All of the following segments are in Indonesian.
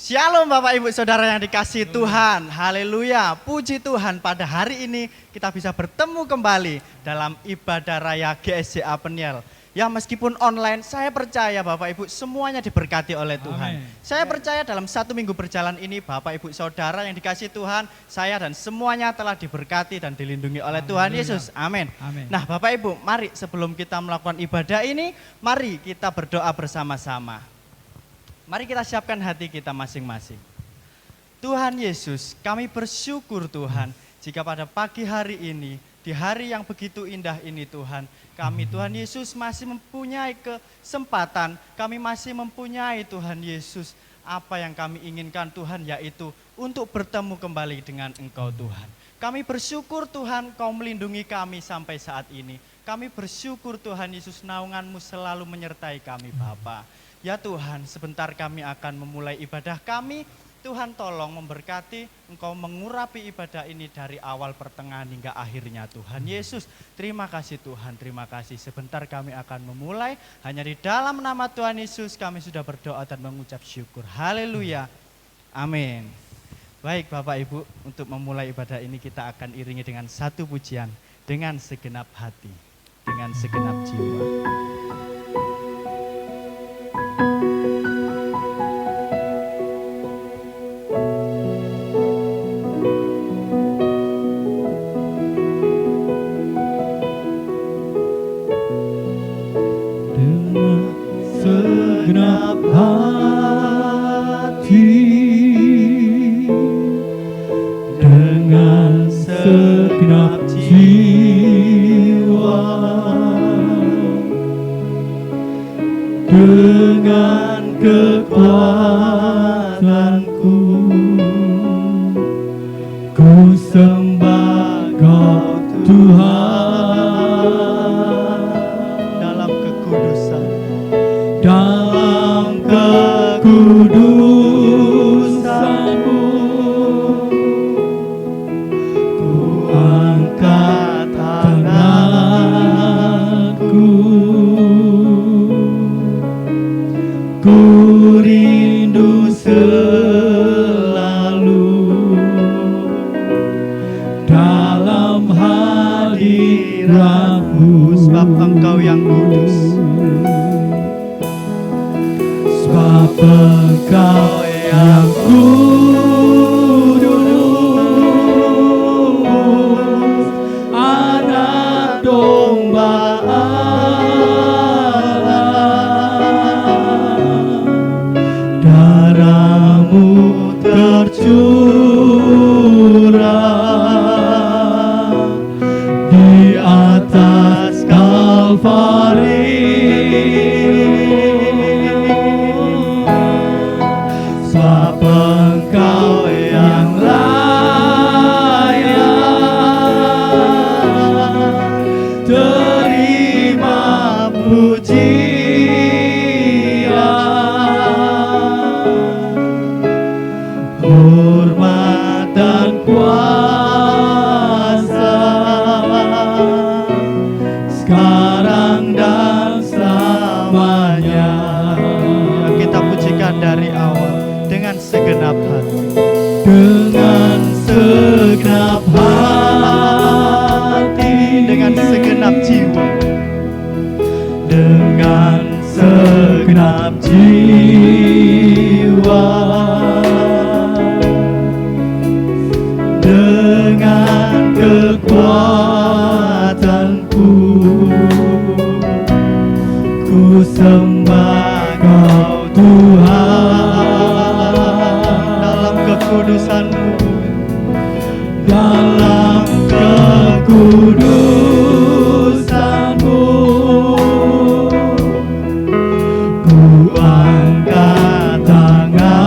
Shalom Bapak Ibu Saudara yang dikasihi Tuhan. Haleluya. Puji Tuhan, pada hari ini kita bisa bertemu kembali dalam ibadah raya GSJA Peniel. Ya meskipun online, saya percaya Bapak Ibu semuanya diberkati oleh Tuhan. Amen. Saya percaya dalam 1 minggu berjalan ini Bapak Ibu Saudara yang dikasihi Tuhan, saya dan semuanya telah diberkati dan dilindungi oleh Tuhan Yesus. Amin. Amin. Nah Bapak Ibu, mari sebelum kita melakukan ibadah ini, mari kita berdoa bersama-sama. Mari kita siapkan hati kita masing-masing. Tuhan Yesus, kami bersyukur Tuhan, jika pada pagi hari ini, di hari yang begitu indah ini Tuhan, kami Tuhan Yesus masih mempunyai kesempatan, kami masih mempunyai Tuhan Yesus, apa yang kami inginkan Tuhan, yaitu untuk bertemu kembali dengan Engkau Tuhan. Kami bersyukur Tuhan, Kau melindungi kami sampai saat ini. Kami bersyukur Tuhan Yesus, naungan-Mu selalu menyertai kami Bapa. Ya Tuhan, sebentar kami akan memulai ibadah kami. Tuhan tolong memberkati, Engkau mengurapi ibadah ini dari awal pertengahan hingga akhirnya Tuhan Yesus. Terima kasih Tuhan, terima kasih. Sebentar kami akan memulai, hanya di dalam nama Tuhan Yesus kami sudah berdoa dan mengucap syukur. Haleluya, amin. Baik Bapak Ibu, untuk memulai ibadah ini kita akan iringi dengan satu pujian, dengan segenap hati, dengan segenap jiwa. Segenap hati, dengan segenap jiwa, dengan kekuatanku, ku sembah Kau Tuhan. Dalam kekudusan, dalam kekudusan-Mu, ku angkat tanganku, ku rindu selalu dalam hadirat-Mu, sebab Engkau yang kudus. Sebab Engkau yang kudus, Anak Domba Allah, darah-Mu tercurah di atas Kalvari. Sebab Engkau yang layak terima pujian, hormat dan kuasa, sekarang dan selamanya. Kita pujikan dari awal dengan segenap hati, dengan segenap hati, dengan segenap jiwa, dengan segenap jiwa, dengan kekuatanku, ku sembah Kau Tuhan. dalam kekudusan-Mu, dalam kekudusan-Mu, ku angkat tanganku,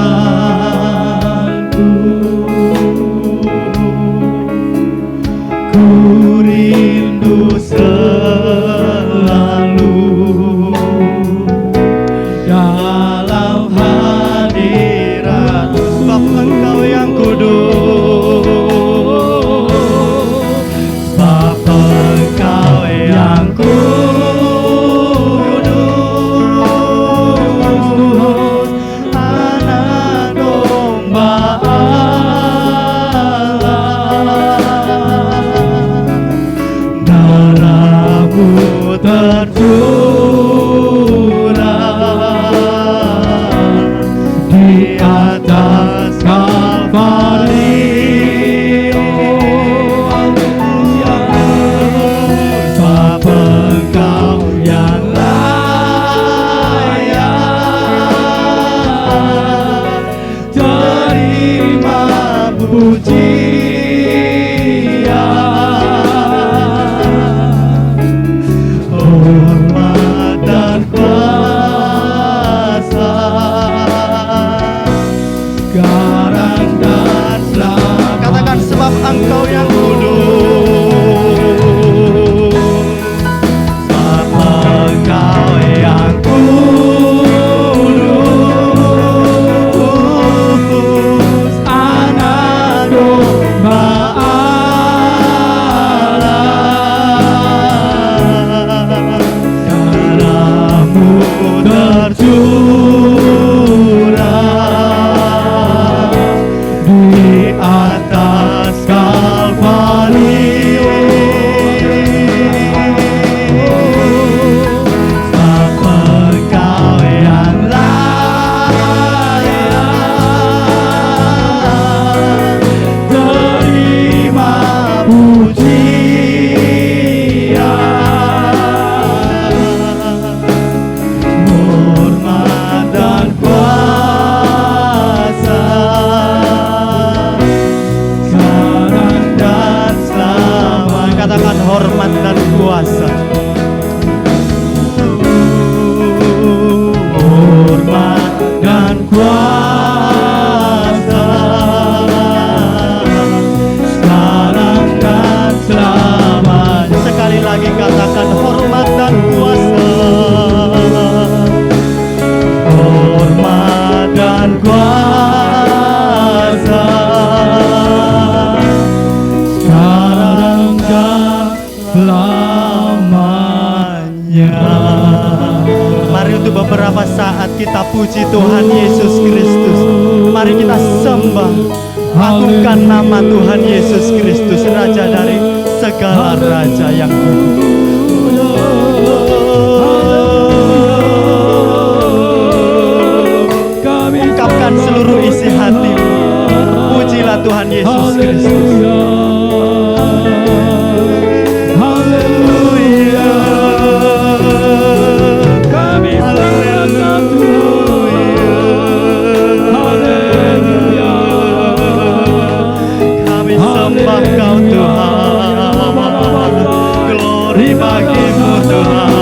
ku rindu selalu dalam hadirat. sebab Engkau yang kudus. Sebab pujian, hormat dan kuasa, sekarang dan selamanya. Katakan sebab Engkau yang kudus. Sebab Engkau yang kudus, Anak Domba Allah, darah-Mu tercurah di atas Kalvari. Sebab Engkau yang layak terima pujian, hormat dan kuasa, sekarang dan selamanya. Katakan hormat dan kuasa. Hormat dan kuasa, sekarang dan selamanya. Sekali lagi katakan hormat dan kuasa. Hormat dan kuasa, sekarang dan selamanya. Mari untuk beberapa saat kita puji Tuhan Yesus Kristus. Mari kita sembah, agungkan nama Tuhan Yesus Kristus, Raja dari segala raja yang hidup. Ungkapkan seluruh isi hatimu. Pujilah Tuhan Yesus Kristus. Haleluya, kami sembah Tuhan. Haleluya, Kami sembah Kau Tuhan. Glory bagimu Tuhan.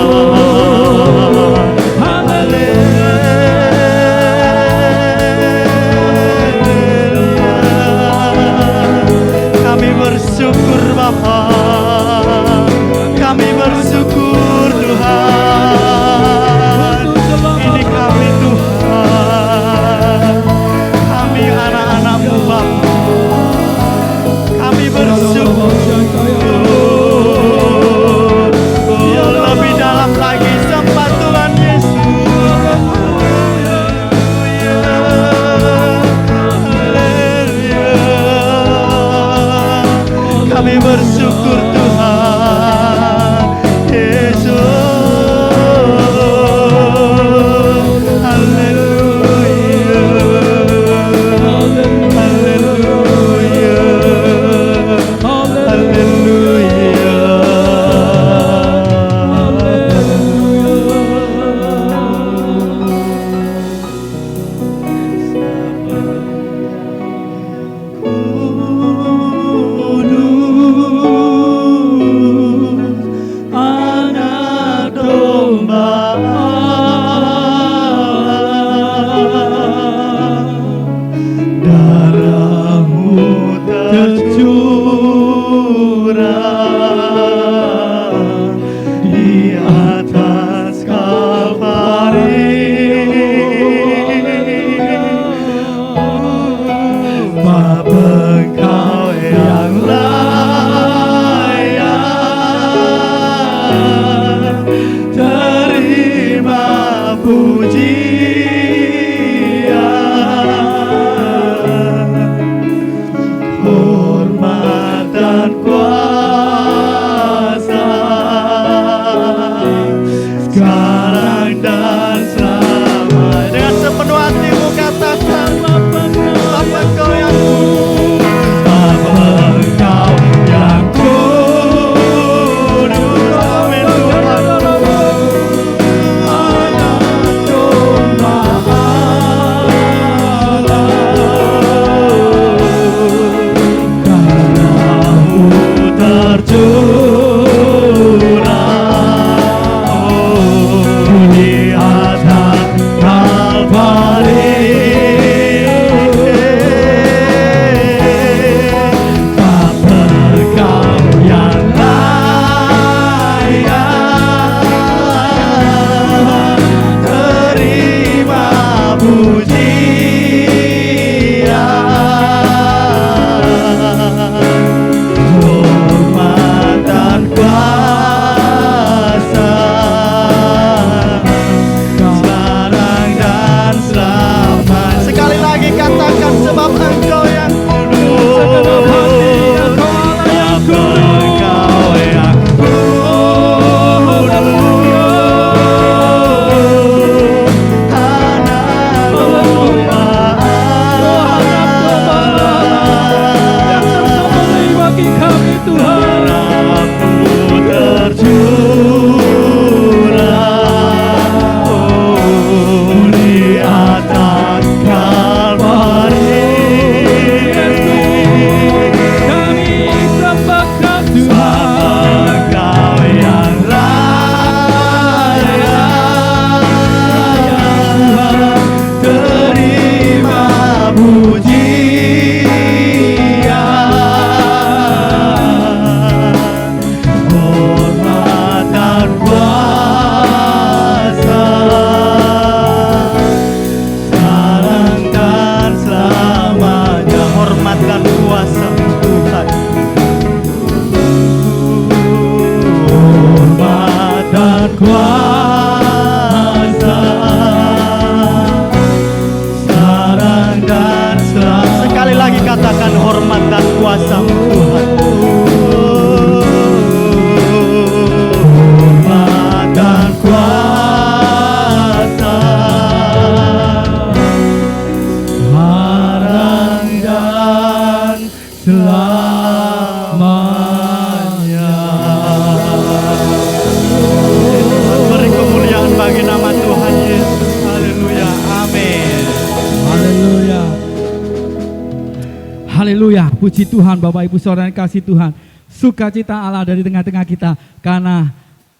Haleluya, puji Tuhan Bapak Ibu Saudara yang kasih Tuhan. Sukacita Allah dari tengah-tengah kita karena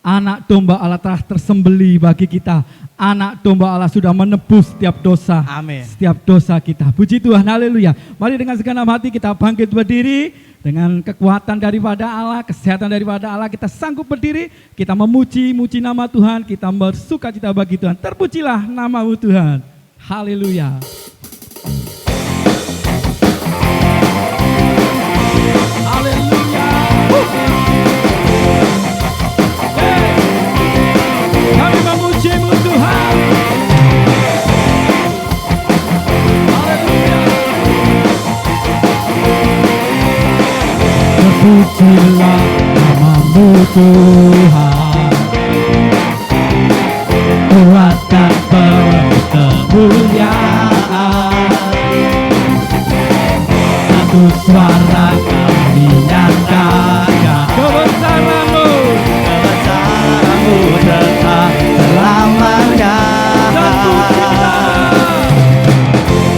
anak domba Allah telah tersembelih bagi kita. Anak domba Allah sudah menebus setiap dosa. Amin. Setiap dosa kita. Puji Tuhan, haleluya. Mari dengan segenap hati kita bangkit berdiri. Dengan kekuatan daripada Allah, kesehatan daripada Allah, kita sanggup berdiri. Kita memuji nama Tuhan. Kita bersukacita bagi Tuhan. Terpujilah nama-Mu Tuhan. Haleluya. Haleluya. Kami memuji-Mu Tuhan. Haleluya. Terpujilah nama-Mu Tuhan. Kuatkan penuh kemuliaan. Satu suara kami nyatakan kebesaran-Mu, Kebesaran-Mu tetap selamanya.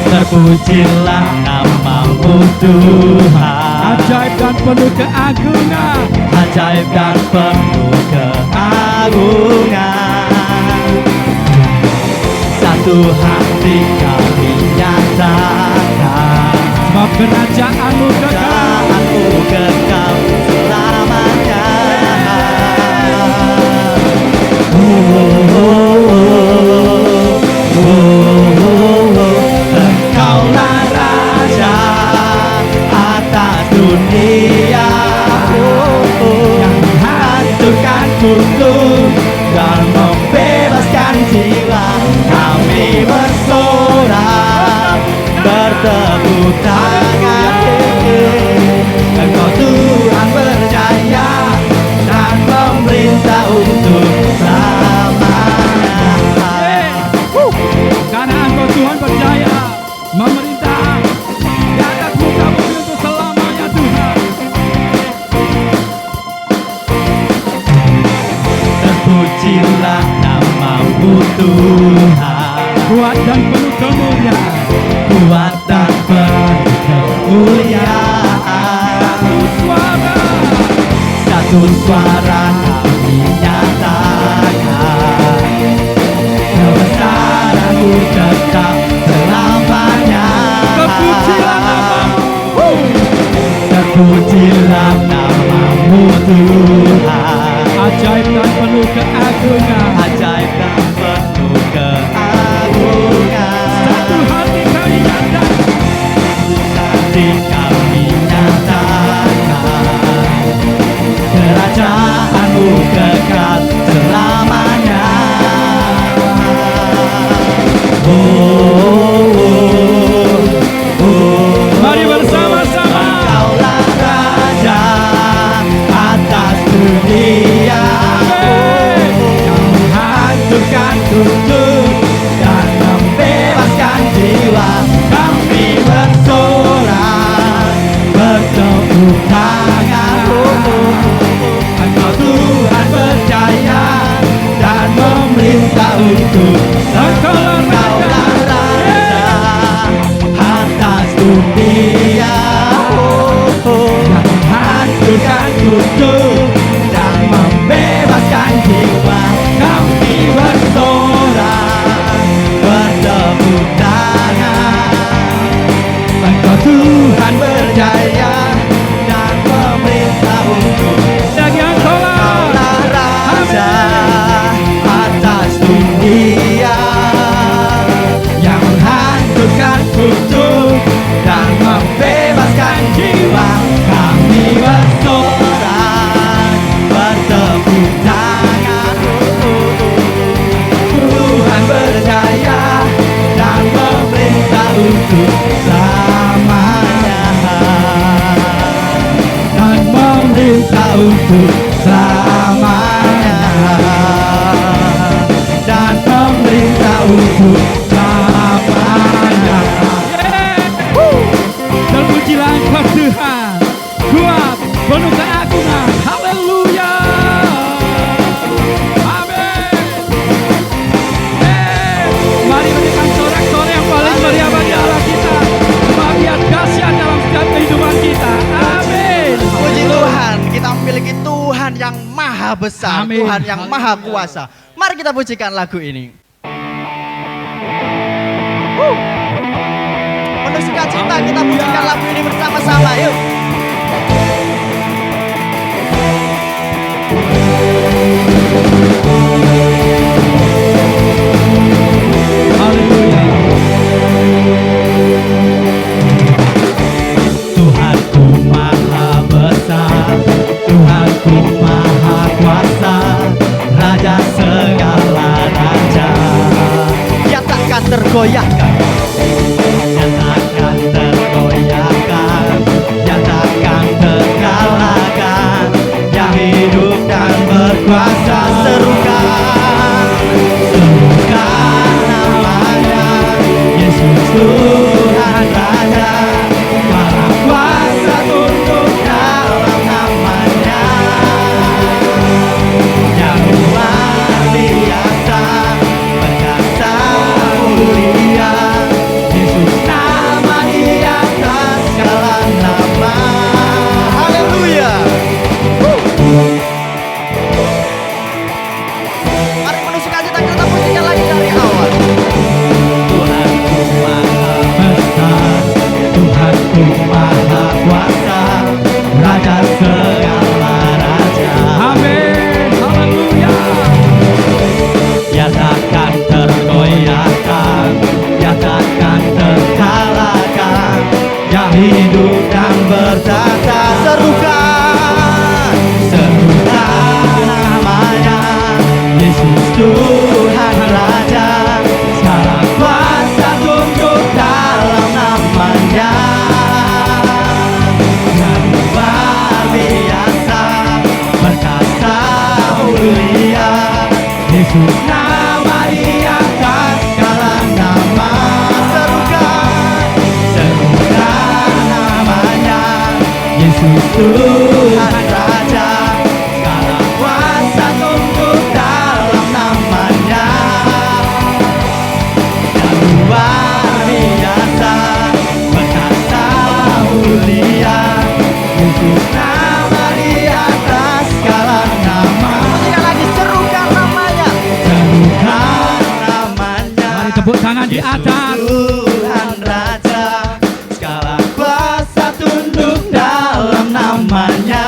Terpujilah nama-Mu Tuhan. ajaib dan penuh keagungan. Ajaib dan penuh keagungan. Satu hati kami nyatakan, Sebab kerajaan-Mu kekal. Kerajaanmu kekal selamanya. Engkaulah Raja atas dunia, yang menghancurkan kutuk dan membebaskan jiwa. Kami bersorak, bertepuk tangan. Engkau Tuhan berjaya dan memerintah untuk selamanya. Karena Engkau Tuhan berjaya memerintah di atas muka bumi untuk selamanya Tuhan. Terpujilah nama-Mu Tuhan. Kuat dan penuh kemuliaan. Kuat dan penuh kemuliaan. Satu suara kami nyatakan, kebesaran-Mu tetap selamanya. Terpujilah nama-Mu. Terpujilah nama-Mu Tuhan. Ajaib dan penuh keagungan. Ajaib dan penuh keagungan. Satu hati kami nyatakan, Hati kami nyatakan, Kerajaan-Mu kekal selamanya. mari bersama-sama. Engkaulah Raja atas dunia, yang menghancurkan kutuk dan membebaskan jiwa. Kami bersorak, bertepuk tangan. Engkau Tuhan berjaya dan memerintah untuk Engkaulah Raja atas dunia, yang menghancurkan kutuk dan membebaskan jiwa. Kami bersorak, bertepuk tangan. Engkau Tuhan berjaya dan memerintah untuk Dagi Engkaulah Raja atas dunia, yang menghancurkan kutuk dan membebaskan jiwa. Kami bersorak, bertepuk tangan. Tuhan berjaya dan memerintah untuk selamanya, dan memerintah untuk selamanya, dan memerintah untuk selamanya. Terpujilah Engkau Tuhan, kuat, penuh keagungan. Haleluya. Amin. Mari berikan sorak-sorai yang paling meriah bagi Allah kita. Bagian dahsyat dalam setiap kehidupan. maha besar, Amin. Tuhan yang maha kuasa. Mari kita pujikan lagu ini. Penuh sukacita kita pujikan lagu ini bersama-sama, yuk. Haleluya. Tuhanku maha besar, Tuhanku maha kuasa, Raja segala raja. Dia takkan tergoyahkan, dia takkan tergoyahkan, dia takkan terkalahkan. Dia hidup dan berkuasa, serukan, serukan namanya, Yesus Tuhan Raja. Segala kuasa tunduk dalam namanya, yang luar biasa, perkasa mulia. Yesus nama di atas segala nama. Haleluya. Mari penuh sukacita kita pujikan lagi dari awal. Tuhanku maha besar, Tuhanku maha kuasa, Raja segala raja. Amin. Haleluya. Dia takkan tergoyahkan, dia takkan terkalahkan. Dia hidup dan bertata, serukan, serukan namanya, Yesus Tuhan Raja. Segala kuasa tunduk dalam namanya, yang luar biasa, perkasa mulia. Yesus nama di atas segala nama. Serukan, serukan namanya, Yesus Tuhan Raja. Segala kuasa tunduk dalam namanya, yang luar biasa, perkasa mulia. Yesus nama di atas segala nama. Sekali lagi, serukan namanya, serukan namanya. Mari tepuk tangan di atas. Tuhan Raja, segala kuasa tunduk dalam namanya,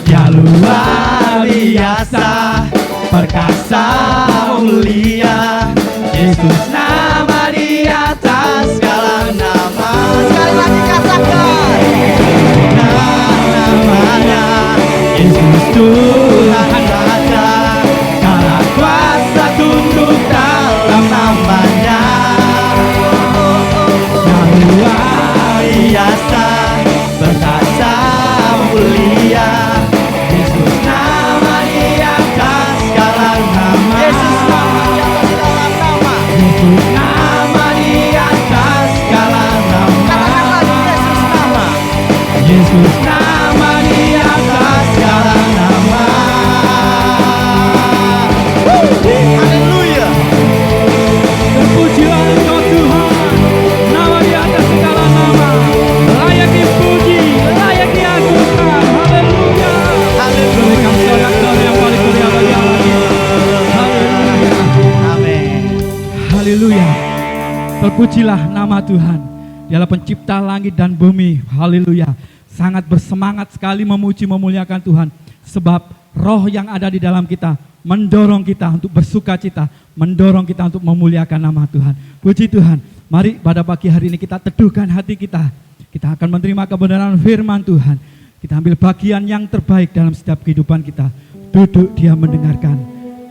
dia luar biasa, perkasa mulia. Yesus nama di atas segala nama. Sekali lagi katakan, namanya, Yesus Tuhan Raja. Segala kuasa tunduk dalam namanya, yang luar biasa, perkasa mulia. Yesus nama di atas segala nama. Yesus nama di atas segala nama. Yesus nama di atas segala nama. Katakan lagi, Yesus nama. Yesus nama di atas segala nama. Haleluya. Terpujilah Engkau Tuhan, nama di atas segala nama, layak dipuji, layak diagungkan. Haleluya. Berikan sorak-sorai yang paling mulia bagi Allah kita. Haleluya. Amin. Haleluya. Terpujilah nama Tuhan. Dialah pencipta langit dan bumi. Haleluya. Sangat bersemangat sekali memuji memuliakan Tuhan. Sebab roh yang ada di dalam kita mendorong kita untuk bersuka cita, mendorong kita untuk memuliakan nama Tuhan. Puji Tuhan. Mari pada pagi hari ini kita teduhkan hati kita. Kita akan menerima kebenaran firman Tuhan. Kita ambil bagian yang terbaik dalam setiap kehidupan kita. Duduk dia mendengarkan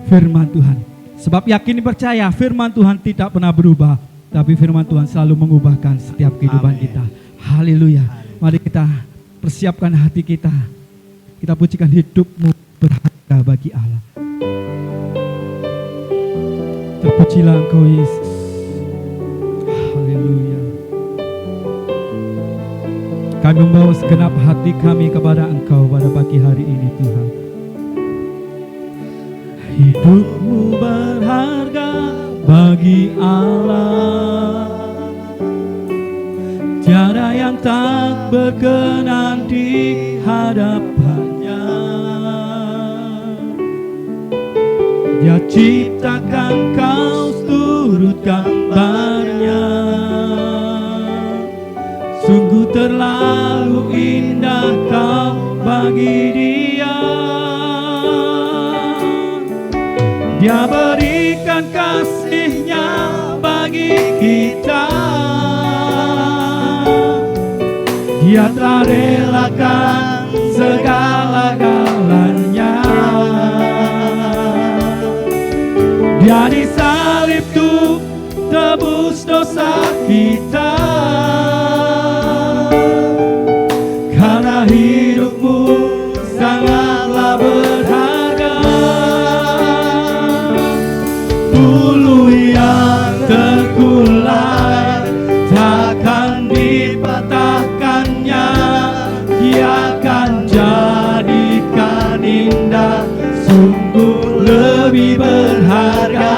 firman Tuhan. Sebab yakin percaya firman Tuhan tidak pernah berubah. Tapi firman Tuhan selalu mengubahkan setiap kehidupan kita. Haleluya. Mari kita persiapkan hati kita. Kita pujikan hidupmu berharga bagi Allah. Terpujilah Engkau Yesus. Haleluya. Kami membawa segenap hati kami kepada Engkau pada pagi hari ini Tuhan. Hidupmu berharga bagi Allah. Tiada yang tak berkenan di hadapannya. Dia ciptakan kau turut gambarnya. Sungguh terlalu indah kau bagi Dia. Dia berikan kasih-Nya bagi kita. Dia telah relakan segala-galanya. Dia disalib tuh tebus dosa kita. Karena hidupmu sangatlah berharga. Bulu yang terkulai takkan dipatahkannya. Dia akan jadikan indah, sungguh lebih berharga.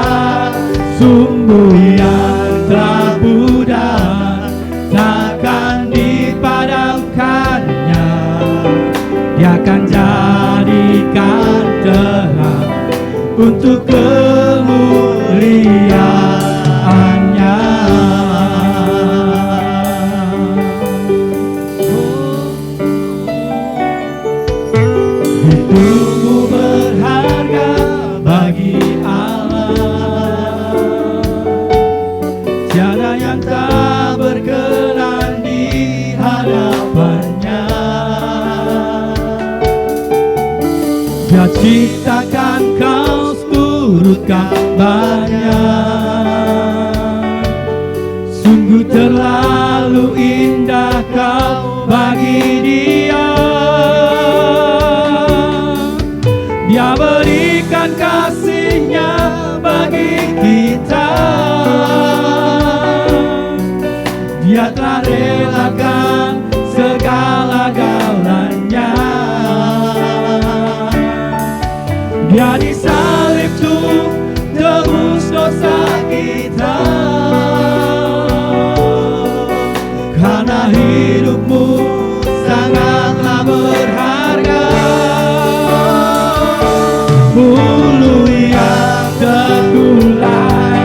Sumbu yang telah pudar takkan dipadamkannya. Dia akan jadikan terang untuk kemuliaan-Nya. Hidupmu berharga bagi Allah. Tiada yang tak berkenan di hadapan-Nya. Dia ciptakan kau turut gambarnya. Sungguh terlalu indah kau bagi Dia. Dia berikan kasih-Nya bagi kita. Dia telah relakan segala-galanya. Dia disalib tuh tebus dosa kita. Karena hidupmu sangatlah berharga. Bulu yang terkulai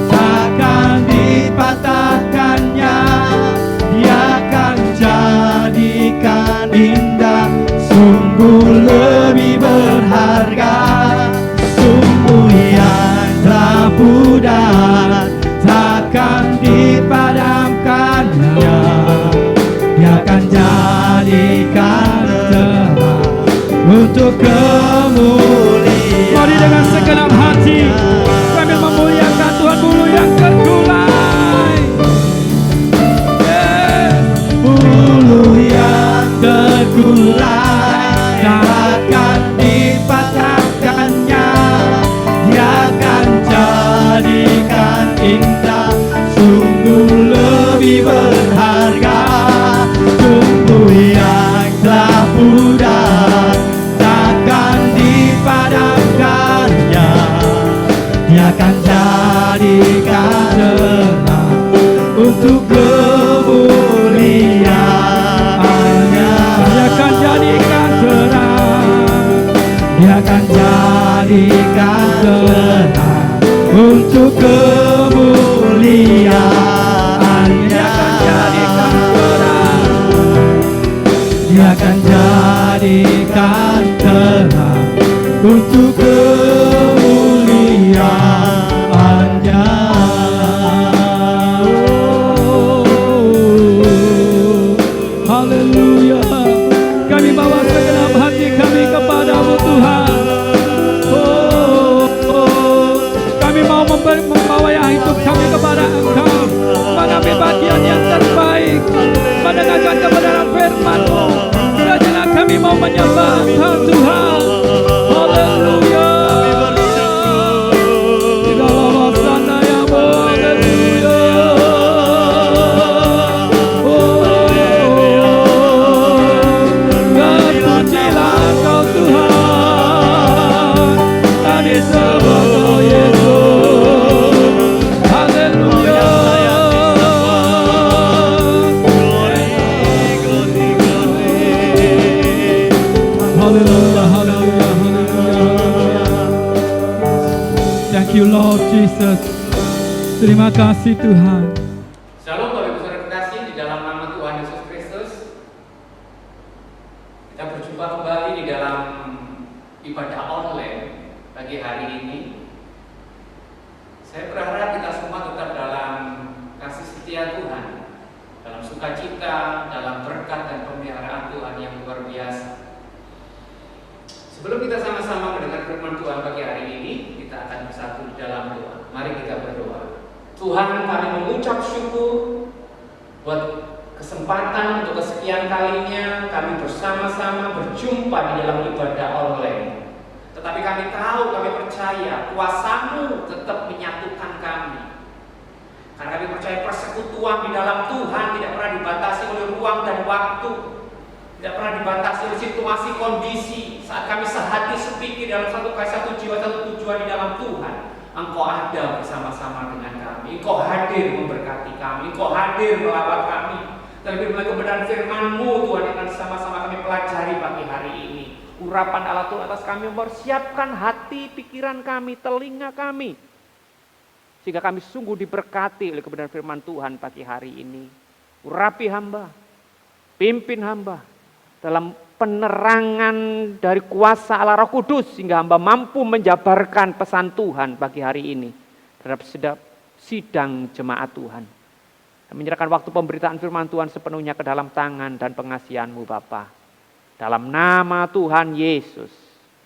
takkan dipatahkannya. Dia akan jadikan indah, sungguh lebih berharga. Sumbu yang telah pudar takkan dipadamkannya. Dia akan jadikan terang untuk kemuliaan. Mari dengan segenap hati kami memuliakan Tuhan. Bulu yang terkulai, bulu yang terkulai takkan dipatahkannya. Dia akan jadikan indah, sungguh lebih berharga. Sumbu yang telah pudar takkan dipadamkannya. Dia akan jadikan terang untuk kemuliaan-Nya. Dia akan jadikan terang. Dia akan jadikan terang untuk kemuliaan-Nya. Dia akan jadikan terang untuk kemuliaan-Nya. Haleluya. Kami bawa segenap hati kami kepada-Mu Tuhan. Kami mau membawa hidup kami kepada Engkau. Mengambil bagian yang terbaik, mendengarkan kebenaran firman-Mu. Kiranya kami mau menyembah Tuhan. Haleluya. Yesus. Terima kasih Tuhan. Shalom Bapak Ibu Saudara terkasih, di dalam nama Tuhan Yesus Kristus kita berjumpa kembali di dalam ibadah online pagi hari ini. Saya berharap kita semua tetap dalam kasih setia Tuhan, dalam sukacita, dalam berkat dan pemeliharaan Tuhan yang luar biasa. Sebelum kita sama-sama mendengar firman Tuhan pagi hari ini, kita akan bersatu di dalam doa. Mari kita berdoa. Tuhan, kami mengucap syukur buat kesempatan untuk kesekian kalinya kami bersama-sama berjumpa di dalam ibadah online. Tetapi kami tahu, kami percaya kuasa-Mu tetap menyatukan kami. Karena kami percaya persekutuan di dalam Tuhan tidak pernah dibatasi oleh ruang dan waktu, tidak pernah dibatasi oleh situasi kondisi. Saat kami sehati sepikir dalam satu kasih, satu jiwa, satu tujuan di dalam Tuhan, Engkau ada bersama-sama dengan kami. Engkau hadir memberkati kami, Engkau hadir melawat kami. Terlebih lagi kebenaran firman-Mu Tuhan akan sama-sama kami pelajari pagi hari ini. Urapan Allah Tuhan atas kami mempersiapkan hati, pikiran kami, telinga kami, sehingga kami sungguh diberkati oleh kebenaran firman Tuhan pagi hari ini. Urapi hamba, pimpin hamba dalam penerangan dari kuasa Allah Roh Kudus, sehingga hamba mampu menjabarkan pesan Tuhan pagi hari ini terhadap sidang jemaat Tuhan. Dan menyerahkan waktu pemberitaan firman Tuhan sepenuhnya ke dalam tangan dan pengasihan-Mu Bapa. Dalam nama Tuhan Yesus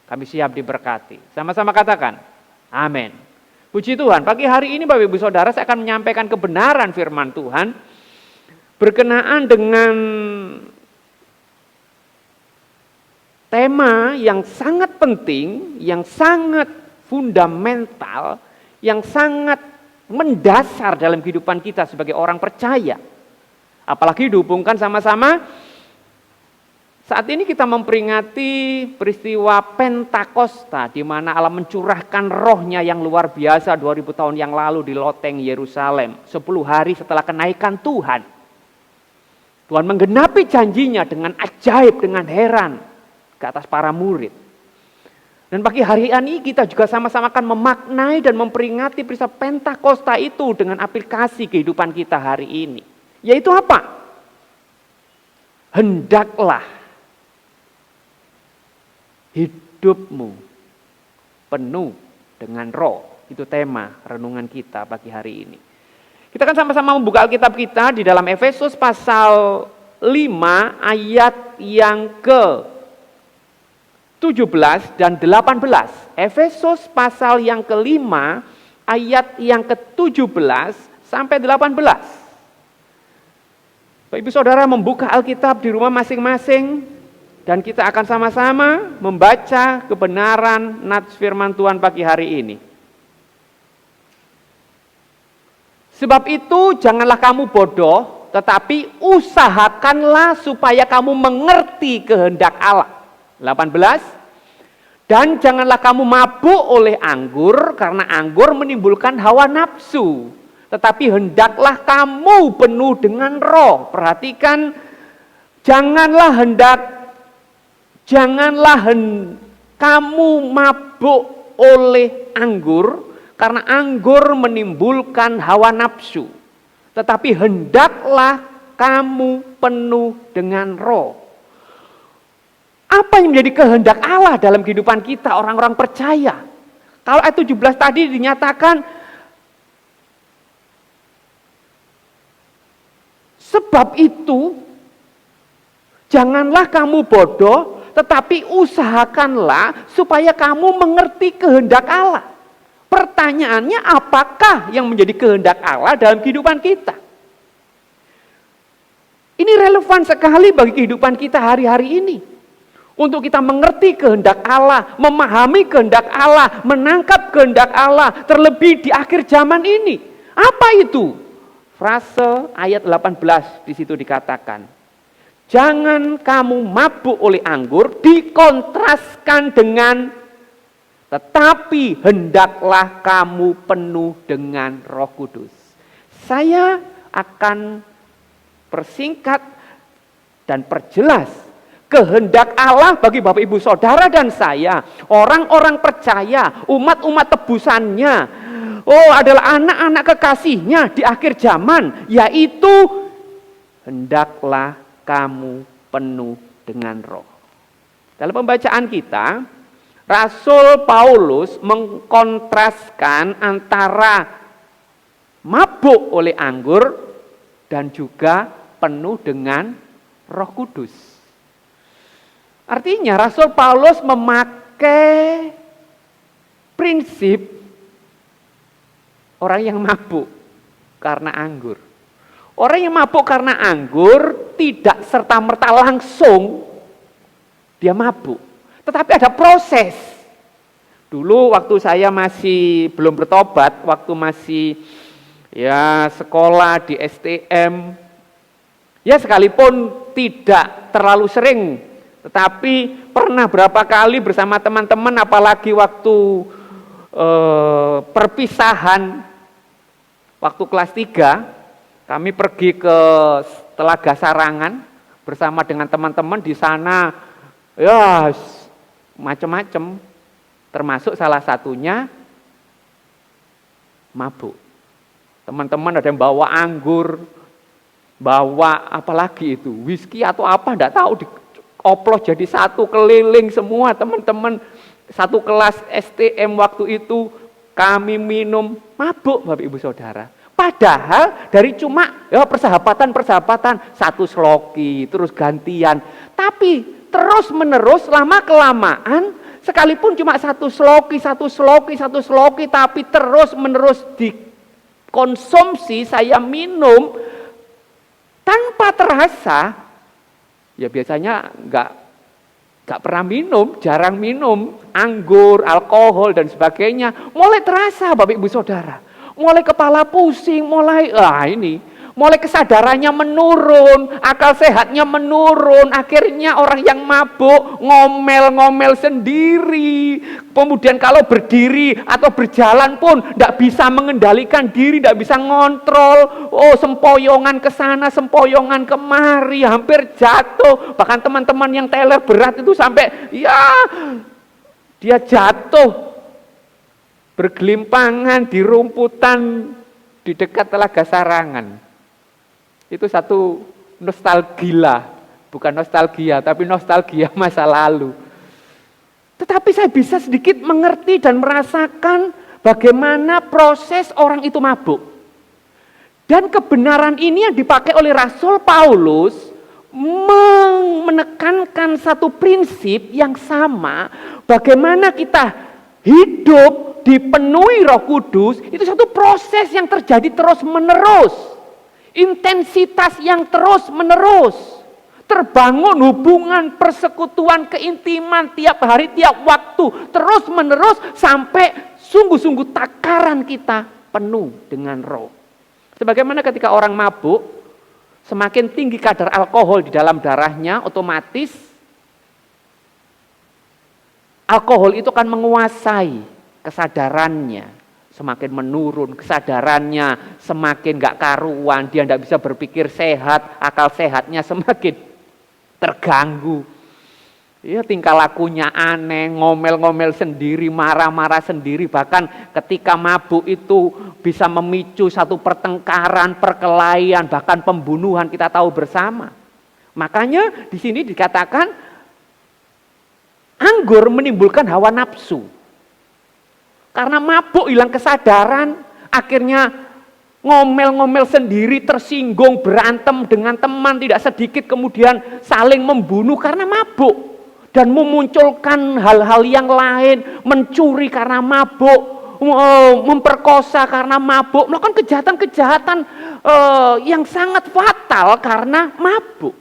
kami siap diberkati. Sama-sama katakan amin. Puji Tuhan, pagi hari ini Bapak Ibu Saudara saya akan menyampaikan kebenaran firman Tuhan berkenaan dengan tema yang sangat penting, yang sangat fundamental, yang sangat mendasar dalam kehidupan kita sebagai orang percaya. Apalagi dihubungkan sama-sama saat ini kita memperingati peristiwa Pentakosta, di mana Allah mencurahkan rohnya yang luar biasa 2000 tahun yang lalu di loteng Yerusalem, 10 hari setelah kenaikan Tuhan. Tuhan menggenapi janjinya dengan ajaib, dengan heran ke atas para murid. Dan pagi hari ini kita juga sama-sama akan memaknai dan memperingati peristiwa Pentakosta itu dengan aplikasi kehidupan kita hari ini. Yaitu apa? Hendaklah hidupmu penuh dengan roh. Itu tema renungan kita pagi hari ini. Kita akan sama-sama membuka Alkitab kita di dalam Efesus pasal 5 ayat yang ke-17 dan 18. Efesus pasal yang ke-5 ayat yang ke-17 sampai 18. Bapak Ibu Saudara membuka Alkitab di rumah masing-masing, dan kita akan sama-sama membaca kebenaran nats firman Tuhan pagi hari ini. Sebab itu janganlah kamu bodoh, tetapi usahakanlah supaya kamu mengerti kehendak Allah. 18. Dan janganlah kamu mabuk oleh anggur, karena anggur menimbulkan hawa nafsu. Tetapi hendaklah kamu penuh dengan roh. Perhatikan, janganlah kamu mabuk oleh anggur, karena anggur menimbulkan hawa nafsu. Tetapi hendaklah kamu penuh dengan roh. Apa yang menjadi kehendak Allah dalam kehidupan kita orang-orang percaya? Kalau ayat 17 tadi dinyatakan, sebab itu janganlah kamu bodoh, tetapi usahakanlah supaya kamu mengerti kehendak Allah. Pertanyaannya, apakah yang menjadi kehendak Allah dalam kehidupan kita? Ini relevan sekali bagi kehidupan kita hari-hari ini. Untuk kita mengerti kehendak Allah, memahami kehendak Allah, menangkap kehendak Allah, terlebih di akhir zaman ini. Apa itu? Frase ayat 18 di situ dikatakan, jangan kamu mabuk oleh anggur, dikontraskan dengan tetapi hendaklah kamu penuh dengan Roh Kudus. Saya akan persingkat dan perjelas kehendak Allah bagi Bapak Ibu Saudara dan saya, orang-orang percaya, umat-umat tebusannya, Oh, adalah anak-anak kekasihnya di akhir zaman, yaitu hendaklah kamu penuh dengan roh. Dalam pembacaan kita, Rasul Paulus mengkontraskan antara mabuk oleh anggur dan juga penuh dengan Roh Kudus. Artinya Rasul Paulus memakai prinsip orang yang mabuk karena anggur. Orang yang mabuk karena anggur tidak serta-merta langsung dia mabuk. Tetapi ada proses. Dulu waktu saya masih belum bertobat, waktu masih sekolah di STM, sekalipun tidak terlalu sering, tetapi pernah berapa kali bersama teman-teman, apalagi waktu perpisahan, waktu kelas 3, kami pergi ke Telaga Sarangan bersama dengan teman-teman di sana, macam-macam, termasuk salah satunya mabuk. Teman-teman ada yang bawa anggur, bawa apalagi itu, whisky atau apa, enggak tahu, dioplos jadi satu keliling semua teman-teman satu kelas STM waktu itu, kami minum mabuk Bapak Ibu Saudara. Padahal dari cuma persahabatan, satu sloki, terus gantian. Tapi terus menerus lama kelamaan, sekalipun cuma satu sloki, tapi terus menerus dikonsumsi, saya minum tanpa terasa. Ya biasanya enggak pernah minum, jarang minum anggur, alkohol dan sebagainya. Mulai terasa Bapak Ibu Saudara. Mulai kepala pusing, mulai kesadarannya menurun, akal sehatnya menurun, akhirnya orang yang mabuk ngomel-ngomel sendiri. Kemudian kalau berdiri atau berjalan pun tidak bisa mengendalikan diri, tidak bisa ngontrol. Sempoyongan ke sana, sempoyongan kemari, hampir jatuh. Bahkan teman-teman yang teler berat itu sampai dia jatuh bergelimpangan di rumputan di dekat Telaga Sarangan. Itu satu nostalgia, bukan nostalgia, tapi nostalgia masa lalu. Tetapi saya bisa sedikit mengerti dan merasakan bagaimana proses orang itu mabuk. Dan kebenaran ini yang dipakai oleh Rasul Paulus menekankan satu prinsip yang sama, bagaimana kita hidup dipenuhi Roh Kudus, itu satu proses yang terjadi terus-menerus. Intensitas yang terus-menerus. Terbangun hubungan, persekutuan, keintiman tiap hari, tiap waktu, terus-menerus sampai sungguh-sungguh takaran kita penuh dengan roh. Sebagaimana ketika orang mabuk, semakin tinggi kadar alkohol di dalam darahnya, otomatis alkohol itu akan menguasai kesadarannya, semakin menurun kesadarannya, semakin gak karuan, dia tidak bisa berpikir sehat, akal sehatnya semakin terganggu. Tingkah lakunya aneh, ngomel-ngomel sendiri, marah-marah sendiri, bahkan ketika mabuk itu bisa memicu satu pertengkaran, perkelahian, bahkan pembunuhan, kita tahu bersama. Makanya di sini dikatakan anggur menimbulkan hawa nafsu. Karena mabuk, hilang kesadaran, akhirnya ngomel-ngomel sendiri, tersinggung, berantem dengan teman, tidak sedikit kemudian saling membunuh karena mabuk. Dan memunculkan hal-hal yang lain, mencuri karena mabuk, memperkosa karena mabuk, melakukan kejahatan-kejahatan yang sangat fatal karena mabuk.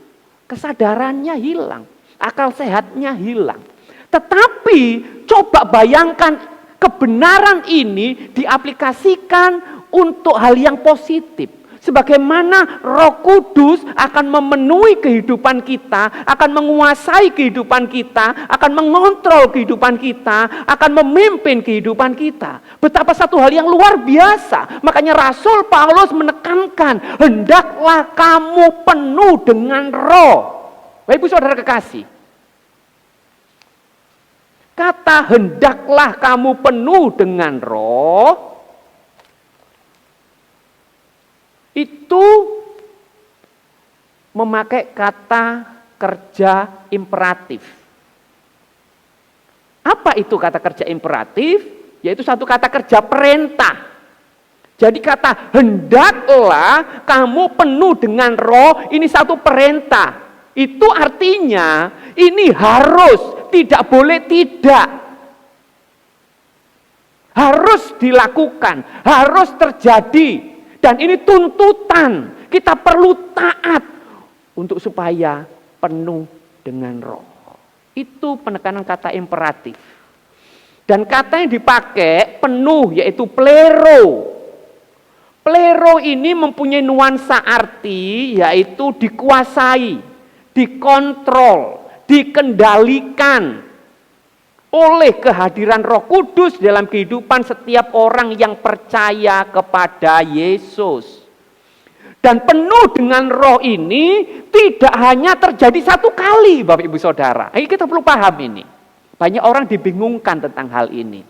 Kesadarannya hilang, akal sehatnya hilang. Tetapi coba bayangkan, kebenaran ini diaplikasikan untuk hal yang positif. Sebagaimana Roh Kudus akan memenuhi kehidupan kita, akan menguasai kehidupan kita, akan mengontrol kehidupan kita, akan memimpin kehidupan kita. Betapa satu hal yang luar biasa. Makanya Rasul Paulus menekankan, hendaklah kamu penuh dengan roh. Bapak Ibu Saudara kekasih, kata hendaklah kamu penuh dengan roh itu memakai kata kerja imperatif. Apa itu kata kerja imperatif? Yaitu satu kata kerja perintah. Jadi kata hendaklah kamu penuh dengan roh, ini satu perintah. Itu artinya ini harus, tidak boleh tidak. Harus dilakukan, harus terjadi. Dan ini tuntutan, kita perlu taat untuk supaya penuh dengan roh. Itu penekanan kata imperatif. Dan kata yang dipakai penuh yaitu plero. Plero ini mempunyai nuansa arti yaitu dikuasai, dikontrol, dikendalikan oleh kehadiran Roh Kudus dalam kehidupan setiap orang yang percaya kepada Yesus. Dan penuh dengan roh ini tidak hanya terjadi satu kali, Bapak Ibu Saudara. Ini kita perlu paham ini. Banyak orang dibingungkan tentang hal ini.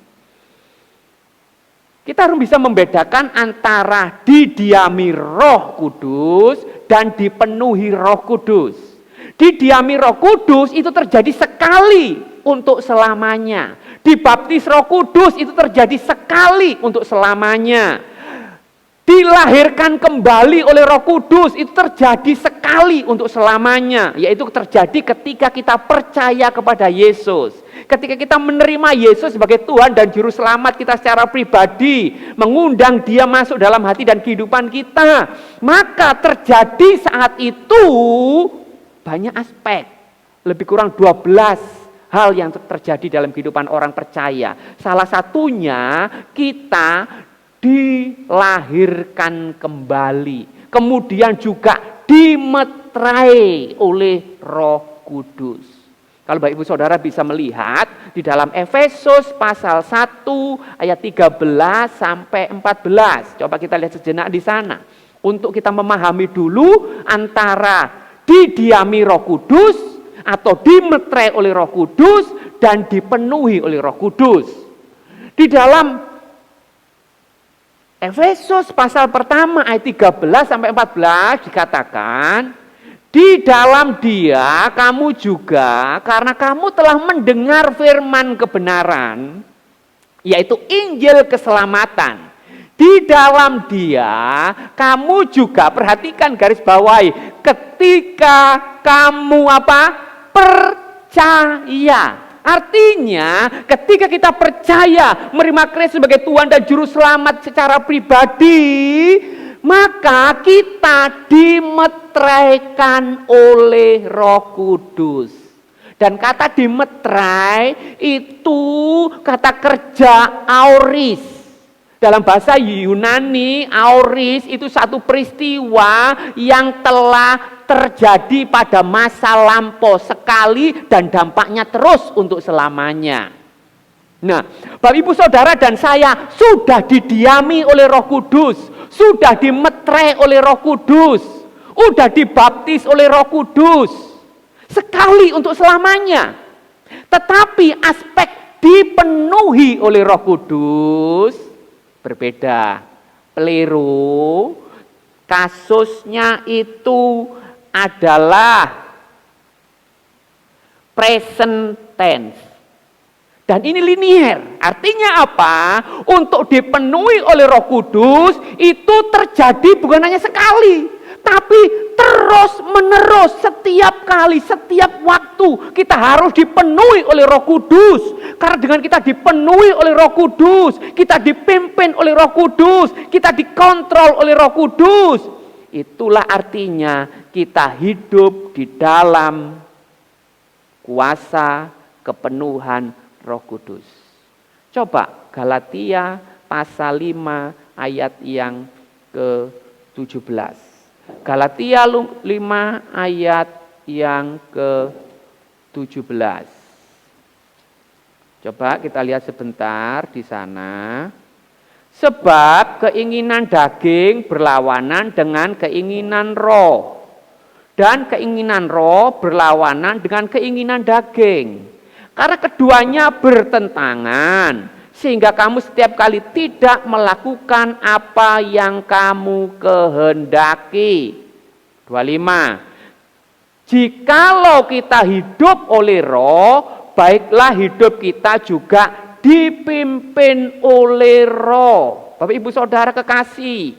Kita harus bisa membedakan antara didiami Roh Kudus dan dipenuhi Roh Kudus. Didiami Roh Kudus itu terjadi sekali untuk selamanya. Dibaptis Roh Kudus itu terjadi sekali untuk selamanya. Dilahirkan kembali oleh Roh Kudus itu terjadi sekali untuk selamanya, yaitu terjadi ketika kita percaya kepada Yesus. Ketika kita menerima Yesus sebagai Tuhan dan Juru Selamat kita secara pribadi, mengundang Dia masuk dalam hati dan kehidupan kita, maka terjadi saat itu banyak aspek, lebih kurang 12 hal yang terjadi dalam kehidupan orang percaya. Salah satunya kita dilahirkan kembali, kemudian juga dimeterai oleh Roh Kudus. Kalau Bapak Ibu Saudara bisa melihat di dalam Efesus pasal 1 ayat 13 sampai 14. Coba kita lihat sejenak di sana. Untuk kita memahami dulu antara didiami Roh Kudus atau dimeterai oleh Roh Kudus dan dipenuhi oleh Roh Kudus. Di dalam Efesus pasal pertama ayat 13 sampai 14 dikatakan, di dalam Dia kamu juga, karena kamu telah mendengar firman kebenaran, yaitu Injil keselamatan. Di dalam Dia kamu juga, perhatikan garis bawahi, ketika kamu apa? Percaya. Artinya ketika kita percaya menerima Kristus sebagai Tuhan dan Juru Selamat secara pribadi, maka kita dimeteraikan oleh Roh Kudus. Dan kata dimeterai itu kata kerja auris. Dalam bahasa Yunani, auris itu satu peristiwa yang telah terjadi pada masa lampau sekali dan dampaknya terus untuk selamanya. Nah, Bapak Ibu Saudara dan saya sudah didiami oleh Roh Kudus, sudah dimeterai oleh Roh Kudus, sudah dibaptis oleh Roh Kudus sekali untuk selamanya. Tetapi aspek dipenuhi oleh Roh Kudus berbeda. Plero, kasusnya itu adalah present tense. Dan ini linier. Artinya apa? Untuk dipenuhi oleh Roh Kudus itu terjadi bukan hanya sekali, tapi terus menerus, setiap kali, setiap waktu kita harus dipenuhi oleh Roh Kudus. Karena dengan kita dipenuhi oleh Roh Kudus, kita dipimpin oleh Roh Kudus, kita dikontrol oleh Roh Kudus, itulah artinya kita hidup di dalam kuasa kepenuhan Roh Kudus. Coba Galatia pasal 5 ayat yang ke-17. Galatia 5 ayat yang ke-17. Coba kita lihat sebentar di sana. Sebab keinginan daging berlawanan dengan keinginan roh, dan keinginan roh berlawanan dengan keinginan daging. Karena keduanya bertentangan, sehingga kamu setiap kali tidak melakukan apa yang kamu kehendaki. 25. Jikalau kita hidup oleh Roh, baiklah hidup kita juga dipimpin oleh Roh. Bapak Ibu Saudara kekasih,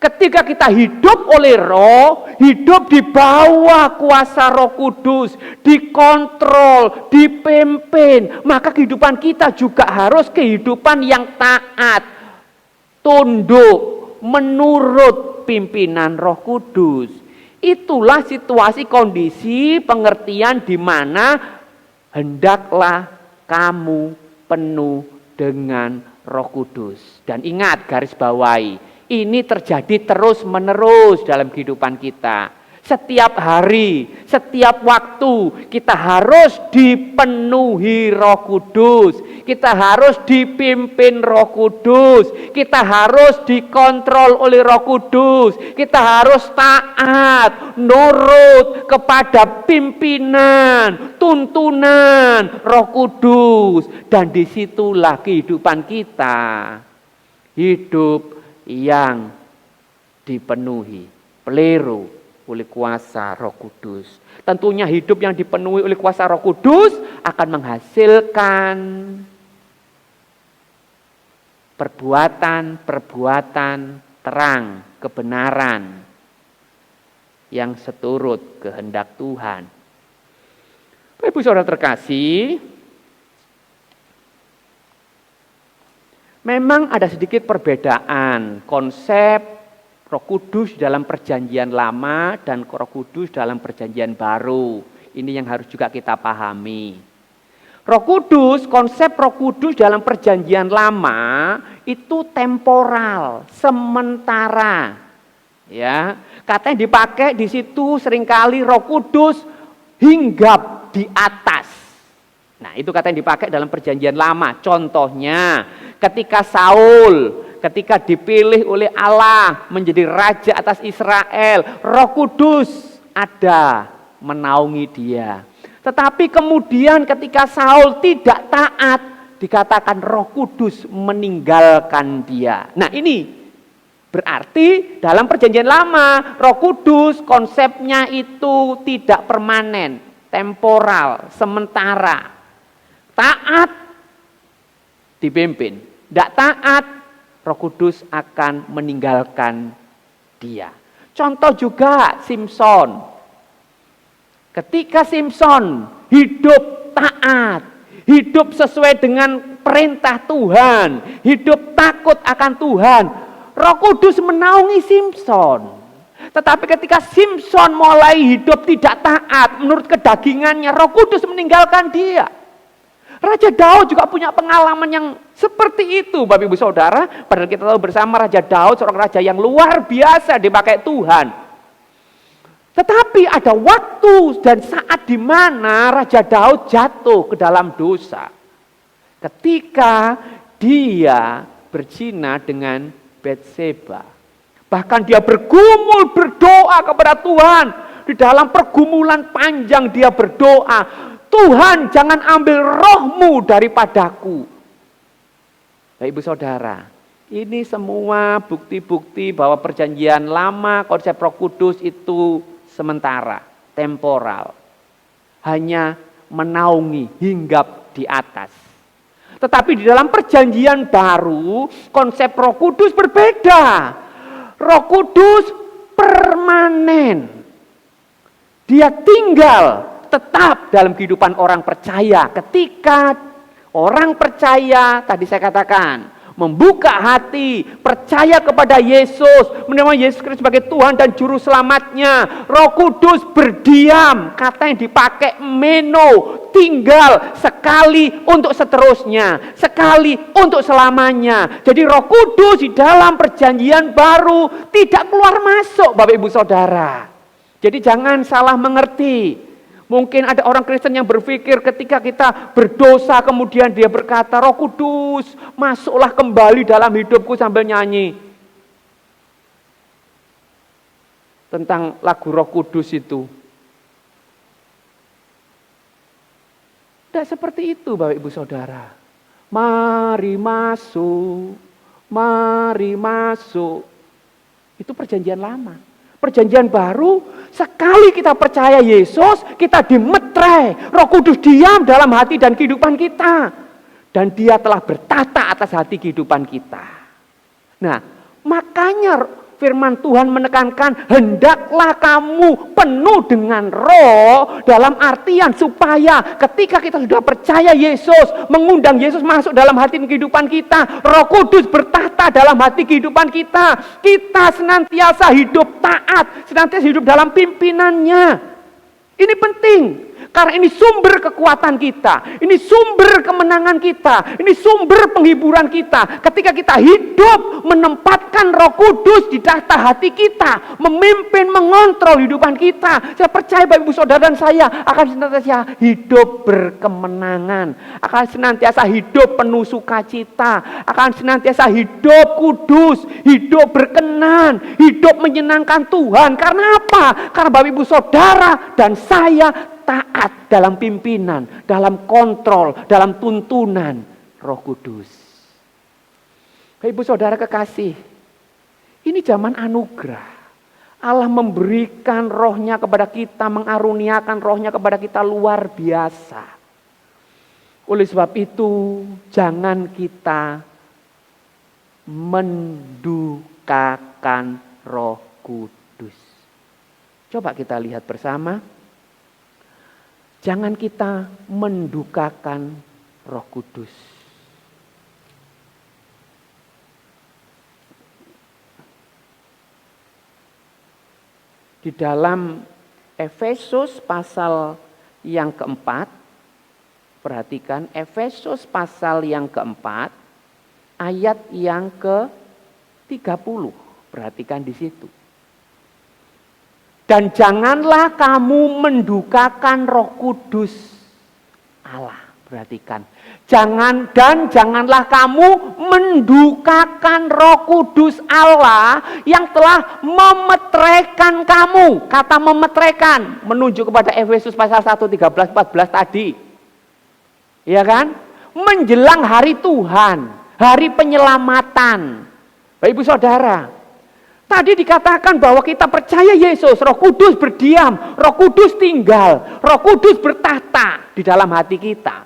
ketika kita hidup oleh Roh, hidup di bawah kuasa Roh Kudus, dikontrol, dipimpin, maka kehidupan kita juga harus kehidupan yang taat, tunduk, menurut pimpinan Roh Kudus. Itulah situasi, kondisi, pengertian di mana hendaklah kamu penuh dengan Roh Kudus. Dan ingat, garis bawahi, ini terjadi terus-menerus dalam kehidupan kita. Setiap hari, setiap waktu kita harus dipenuhi Roh Kudus. Kita harus dipimpin Roh Kudus. Kita harus dikontrol oleh Roh Kudus. Kita harus taat, nurut kepada pimpinan, tuntunan Roh Kudus. Dan disitulah kehidupan kita, hidup yang dipenuhi, peleru oleh kuasa Roh Kudus. Tentunya hidup yang dipenuhi oleh kuasa Roh Kudus akan menghasilkan perbuatan-perbuatan terang, kebenaran yang seturut kehendak Tuhan. Bapak Ibu Saudara terkasih, memang ada sedikit perbedaan konsep Roh Kudus dalam perjanjian lama dan Roh Kudus dalam perjanjian baru. Ini yang harus juga kita pahami. Roh Kudus, konsep Roh Kudus dalam perjanjian lama itu temporal, sementara. Ya, kata yang dipakai di situ seringkali Roh Kudus hinggap di atas. Nah, itu kata yang dipakai dalam perjanjian lama. Contohnya, ketika Saul ketika dipilih oleh Allah menjadi raja atas Israel, Roh Kudus ada menaungi dia. Tetapi kemudian ketika Saul tidak taat, dikatakan Roh Kudus meninggalkan dia. Nah, ini berarti dalam perjanjian lama, Roh Kudus konsepnya itu tidak permanen, temporal, sementara. Taat dipimpin, tidak taat Roh Kudus akan meninggalkan dia. Contoh juga Simson. Ketika Simson hidup taat, hidup sesuai dengan perintah Tuhan, hidup takut akan Tuhan, Roh Kudus menaungi Simson. Tetapi ketika Simson mulai hidup tidak taat, menurut kedagingannya, Roh Kudus meninggalkan dia. Raja Daud juga punya pengalaman yang seperti itu, Bapak Ibu Saudara. Padahal kita tahu bersama Raja Daud seorang raja yang luar biasa dipakai Tuhan. Tetapi ada waktu dan saat di mana Raja Daud jatuh ke dalam dosa. Ketika dia berzina dengan Batseba. Bahkan dia bergumul berdoa kepada Tuhan. Di dalam pergumulan panjang dia berdoa, Tuhan, jangan ambil rohmu daripadaku. Bapak Ibu Saudara, ini semua bukti-bukti bahwa perjanjian lama, konsep Roh Kudus itu sementara, temporal. Hanya menaungi, hinggap di atas. Tetapi di dalam perjanjian baru, konsep Roh Kudus berbeda. Roh Kudus permanen. Dia tinggal tetap dalam kehidupan orang percaya. Ketika orang percaya, tadi saya katakan, membuka hati, percaya kepada Yesus, menerima Yesus Kristus sebagai Tuhan dan Juru Selamatnya, Roh Kudus berdiam, kata yang dipakai meno, tinggal sekali untuk seterusnya, sekali untuk selamanya. Jadi Roh Kudus di dalam perjanjian baru tidak keluar masuk, Bapak Ibu Saudara. Jadi jangan salah mengerti. Mungkin ada orang Kristen yang berpikir ketika kita berdosa kemudian dia berkata, Roh Kudus masuklah kembali dalam hidupku, sambil nyanyi tentang lagu Roh Kudus itu. Tidak seperti itu, Bapak Ibu Saudara. Mari masuk, mari masuk. Itu perjanjian lama. Perjanjian baru, sekali kita percaya Yesus, kita dimeterai. Roh Kudus diam dalam hati dan kehidupan kita. Dan dia telah bertata atas hati kehidupan kita. Nah, makanya firman Tuhan menekankan, hendaklah kamu penuh dengan roh, dalam artian supaya ketika kita sudah percaya Yesus, mengundang Yesus masuk dalam hati kehidupan kita, Roh Kudus bertahta dalam hati kehidupan kita, kita senantiasa hidup taat, senantiasa hidup dalam pimpinannya. Ini penting. Karena ini sumber kekuatan kita, ini sumber kemenangan kita, ini sumber penghiburan kita. Ketika kita hidup menempatkan Roh Kudus di tahta hati kita, memimpin, mengontrol kehidupan kita. Saya percaya Bapak Ibu Saudara dan saya akan senantiasa hidup berkemenangan, akan senantiasa hidup penuh sukacita, akan senantiasa hidup kudus, hidup berkenan, hidup menyenangkan Tuhan. Karena apa? Karena Bapak Ibu Saudara dan saya taat dalam pimpinan, dalam kontrol, dalam tuntunan Roh Kudus. Ibu saudara kekasih, ini zaman anugerah. Allah memberikan rohnya kepada kita, mengaruniakan rohnya kepada kita luar biasa. Oleh sebab itu, jangan kita mendukakan Roh Kudus. Coba kita lihat bersama. Jangan kita mendukakan Roh Kudus. Di dalam Efesus pasal yang keempat, perhatikan Efesus pasal yang keempat, ayat yang ke-30. Perhatikan di situ. Dan janganlah kamu mendukakan Roh Kudus Allah. Perhatikan. Janganlah kamu mendukakan Roh Kudus Allah yang telah memeteraikan kamu. Kata memeteraikan menunjuk kepada Efesus pasal 1, 13, 14 tadi. Ya kan? Menjelang hari Tuhan, hari penyelamatan. Bapak Ibu Saudara, tadi dikatakan bahwa kita percaya Yesus, Roh Kudus berdiam, Roh Kudus tinggal, Roh Kudus bertahta di dalam hati kita.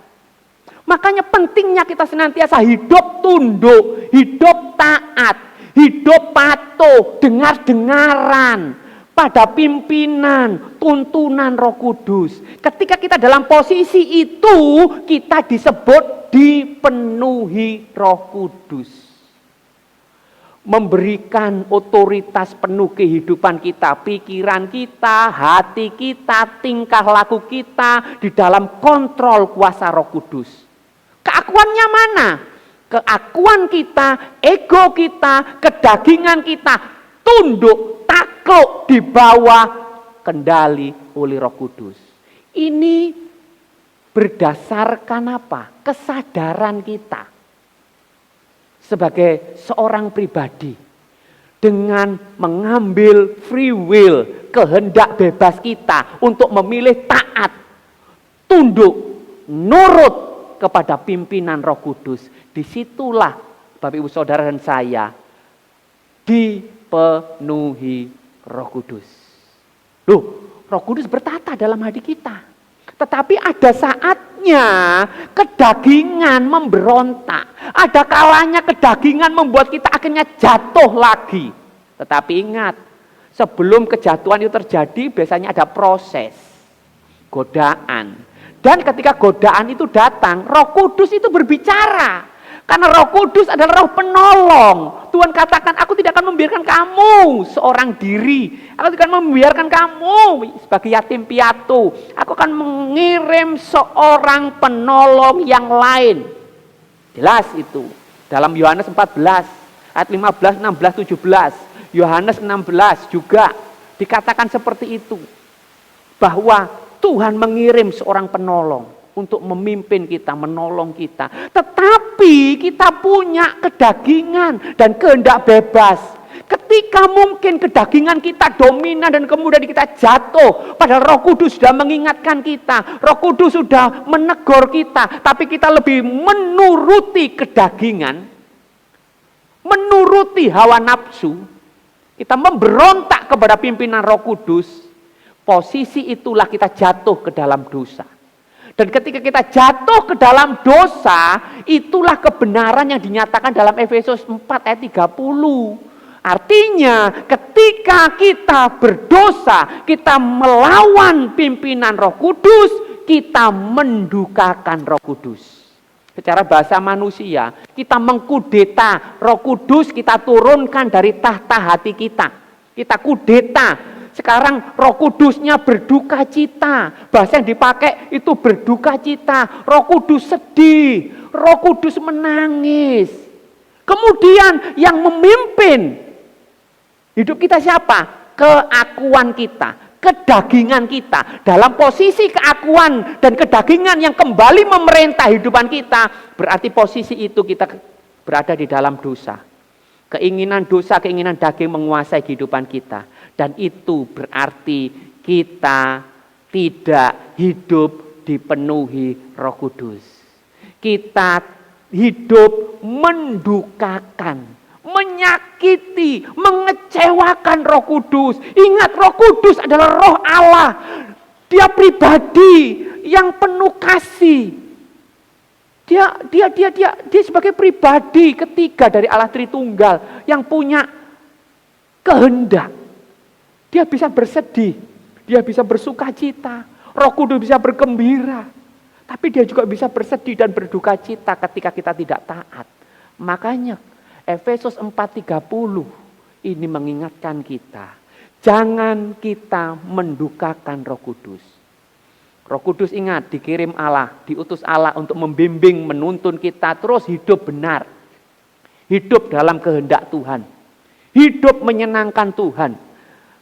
Makanya pentingnya kita senantiasa hidup tunduk, hidup taat, hidup patuh, dengar-dengaran pada pimpinan, tuntunan Roh Kudus. Ketika kita dalam posisi itu, kita disebut dipenuhi Roh Kudus. Memberikan otoritas penuh kehidupan kita, pikiran kita, hati kita, tingkah laku kita di dalam kontrol kuasa Roh Kudus. Keakuannya mana? Keakuan kita, ego kita, kedagingan kita tunduk, takluk di bawah kendali oleh Roh Kudus. Ini berdasarkan apa? Kesadaran kita sebagai seorang pribadi dengan mengambil free will, kehendak bebas kita untuk memilih taat, tunduk, nurut kepada pimpinan Roh Kudus. Disitulah Bapak Ibu Saudara dan saya dipenuhi Roh Kudus. Loh, Roh Kudus bertata dalam hati kita. Tetapi ada saatnya kedagingan memberontak. Ada kalanya kedagingan membuat kita akhirnya jatuh lagi. Tetapi ingat, sebelum kejatuhan itu terjadi biasanya ada proses godaan. Dan ketika godaan itu datang, Roh Kudus itu berbicara. Karena Roh Kudus adalah Roh penolong. Tuhan katakan, aku tidak akan membiarkan kamu seorang diri. Aku tidak akan membiarkan kamu sebagai yatim piatu. Aku akan mengirim seorang penolong yang lain. Jelas itu. Dalam Yohanes 14, ayat 15, 16, 17. Yohanes 16 juga dikatakan seperti itu. Bahwa Tuhan mengirim seorang penolong untuk memimpin kita, menolong kita. Tetapi kita punya kedagingan dan kehendak bebas. Ketika mungkin kedagingan kita dominan dan kemudian kita jatuh, padahal Roh Kudus sudah mengingatkan kita, Roh Kudus sudah menegur kita, tapi kita lebih menuruti kedagingan, menuruti hawa nafsu, kita memberontak kepada pimpinan Roh Kudus, posisi itulah kita jatuh ke dalam dosa. Dan ketika kita jatuh ke dalam dosa, itulah kebenaran yang dinyatakan dalam Efesus 4 ayat 30. Artinya ketika kita berdosa, kita melawan pimpinan Roh Kudus, kita mendukakan Roh Kudus. Secara bahasa manusia, kita mengkudeta Roh Kudus, kita turunkan dari tahta hati kita. Kita kudeta. Sekarang Roh Kudusnya berduka cita. Bahasa yang dipakai itu berduka cita. Roh Kudus sedih. Roh Kudus menangis. Kemudian yang memimpin hidup kita siapa? Keakuan kita, kedagingan kita. Dalam posisi keakuan dan kedagingan yang kembali memerintah hidupan kita, berarti posisi itu kita berada di dalam dosa. Keinginan dosa, keinginan daging menguasai kehidupan kita. Dan itu berarti kita tidak hidup dipenuhi Roh Kudus. Kita hidup mendukakan, menyakiti, mengecewakan Roh Kudus. Ingat, Roh Kudus adalah Roh Allah. Dia pribadi yang penuh kasih. Dia sebagai pribadi ketiga dari Allah Tritunggal yang punya kehendak. Dia bisa bersedih, dia bisa bersuka cita, Roh Kudus bisa bergembira. Tapi dia juga bisa bersedih dan berduka cita ketika kita tidak taat. Makanya Efesus 4:30 ini mengingatkan kita, jangan kita mendukakan Roh Kudus. Roh Kudus ingat dikirim Allah, diutus Allah untuk membimbing, menuntun kita terus hidup benar. Hidup dalam kehendak Tuhan. Hidup menyenangkan Tuhan.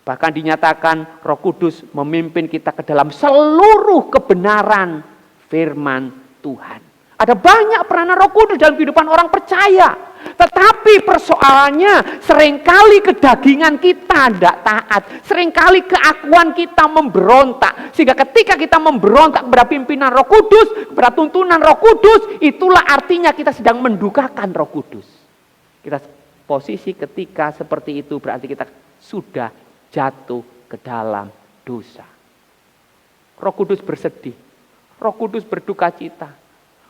Bahkan dinyatakan Roh Kudus memimpin kita ke dalam seluruh kebenaran firman Tuhan. Ada banyak peranan Roh Kudus dalam kehidupan orang percaya. Tetapi persoalannya seringkali kedagingan kita tidak taat. Seringkali keakuan kita memberontak. Sehingga ketika kita memberontak kepada pimpinan Roh Kudus, kepada tuntunan Roh Kudus, itulah artinya kita sedang mendukakan Roh Kudus. Kita posisi ketika seperti itu berarti kita sudah jatuh ke dalam dosa. Roh Kudus bersedih. Roh Kudus berduka cita.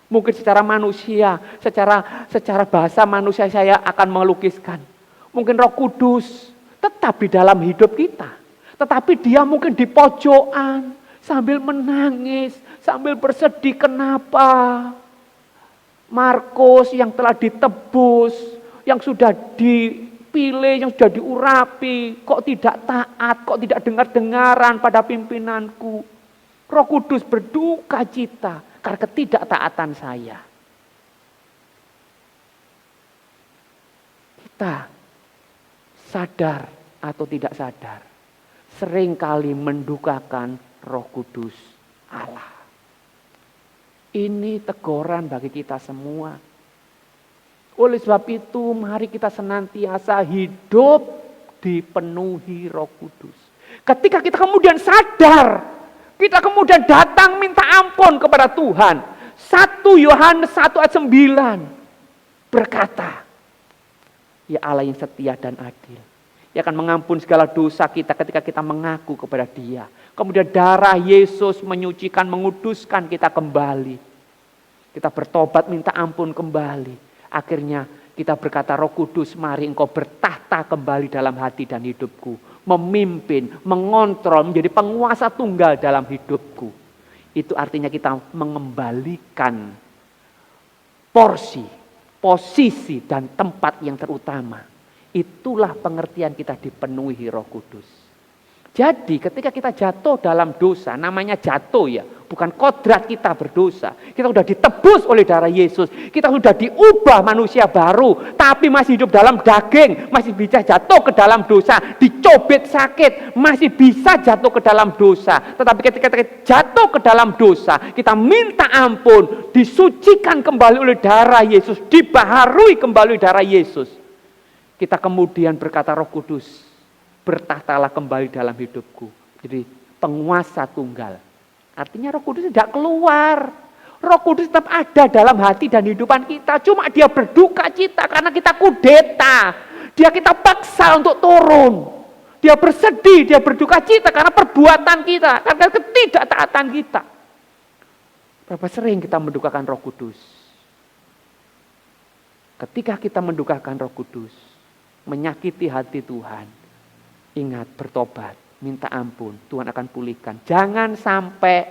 Mungkin secara manusia, secara bahasa manusia saya akan melukiskan. Mungkin Roh Kudus tetap di dalam hidup kita. Tetapi dia mungkin di pojokan sambil menangis, sambil bersedih. Kenapa? Markus yang telah ditebus, yang sudah dipilih, yang sudah diurapi, kok tidak taat, kok tidak dengar-dengaran pada pimpinanku. Roh Kudus berduka cita karena ketidaktaatan saya. Kita sadar atau tidak sadar, seringkali mendukakan Roh Kudus Allah. Ini teguran bagi kita semua. Oleh sebab itu, mari kita senantiasa hidup dipenuhi Roh Kudus. Ketika kita kemudian sadar, kita kemudian datang minta ampun kepada Tuhan. 1 Yohanes 1 ayat 9 berkata, ya Allah yang setia dan adil. Dia akan mengampun segala dosa kita ketika kita mengaku kepada Dia. Kemudian darah Yesus menyucikan, menguduskan kita kembali. Kita bertobat minta ampun kembali. Akhirnya kita berkata, Roh Kudus, mari Engkau bertahta kembali dalam hati dan hidupku. Memimpin, mengontrol, menjadi penguasa tunggal dalam hidupku. Itu artinya kita mengembalikan porsi, posisi, dan tempat yang terutama. Itulah pengertian kita dipenuhi Roh Kudus. Jadi ketika kita jatuh dalam dosa, namanya jatuh ya, bukan kodrat kita berdosa. Kita sudah ditebus oleh darah Yesus. Kita sudah diubah manusia baru, tapi masih hidup dalam daging, masih bisa jatuh ke dalam dosa, dicobet sakit, masih bisa jatuh ke dalam dosa. Tetapi ketika kita jatuh ke dalam dosa, kita minta ampun, disucikan kembali oleh darah Yesus, dibaharui kembali oleh darah Yesus. kita kemudian berkata, Roh Kudus, bertahtalah kembali dalam hidupku. Jadi penguasa tunggal. Artinya Roh Kudus tidak keluar. Roh Kudus tetap ada dalam hati dan hidupan kita. Cuma dia berduka cita karena kita kudeta. Dia kita paksa untuk turun. Dia bersedih, dia berduka cita karena perbuatan kita, karena ketidaktaatan kita. Berapa sering kita mendukakan Roh Kudus? Ketika kita mendukakan Roh Kudus, menyakiti hati Tuhan, ingat bertobat, minta ampun, Tuhan akan pulihkan. Jangan sampai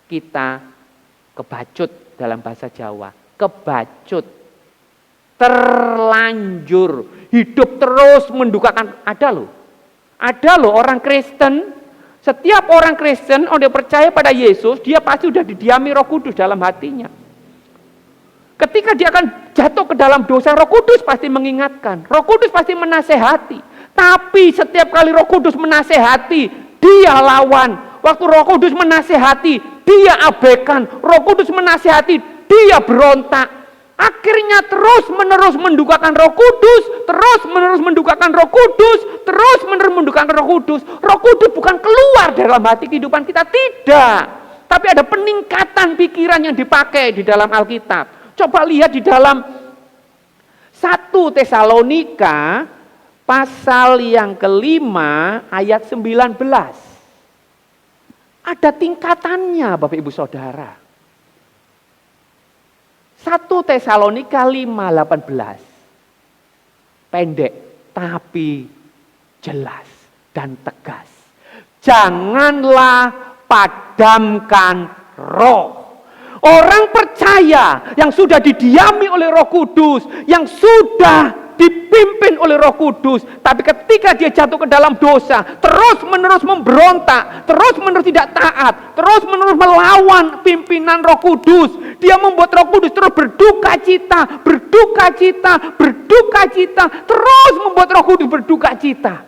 kita kebacut dalam bahasa Jawa, kebacut, terlanjur, hidup terus mendukakan. Ada loh orang Kristen, setiap orang Kristen, dia percaya pada Yesus, dia pasti sudah didiami Roh Kudus dalam hatinya. Ketika dia akan jatuh ke dalam dosa, Roh Kudus pasti mengingatkan, Roh Kudus pasti menasehati. Tapi setiap kali Roh Kudus menasehati, dia lawan. Waktu Roh Kudus menasehati, dia abaikan. Roh Kudus menasehati, dia berontak. Akhirnya terus menerus mendukakan Roh Kudus, terus menerus mendukakan Roh Kudus, terus menerus mendukakan Roh Kudus. Roh Kudus bukan keluar dalam hati kehidupan kita, tidak. Tapi ada peningkatan pikiran yang dipakai di dalam Alkitab. Coba lihat di dalam 1 Tesalonika pasal yang kelima ayat 19. Ada tingkatannya Bapak Ibu Saudara. 1 Tesalonika 5:18. Pendek tapi jelas dan tegas. Janganlah padamkan roh. Orang percaya yang sudah didiami oleh Roh Kudus, yang sudah dipimpin oleh Roh Kudus, tapi ketika dia jatuh ke dalam dosa, terus menerus memberontak, terus menerus tidak taat, terus menerus melawan pimpinan Roh Kudus, dia membuat Roh Kudus terus berduka cita, terus membuat Roh Kudus berduka cita.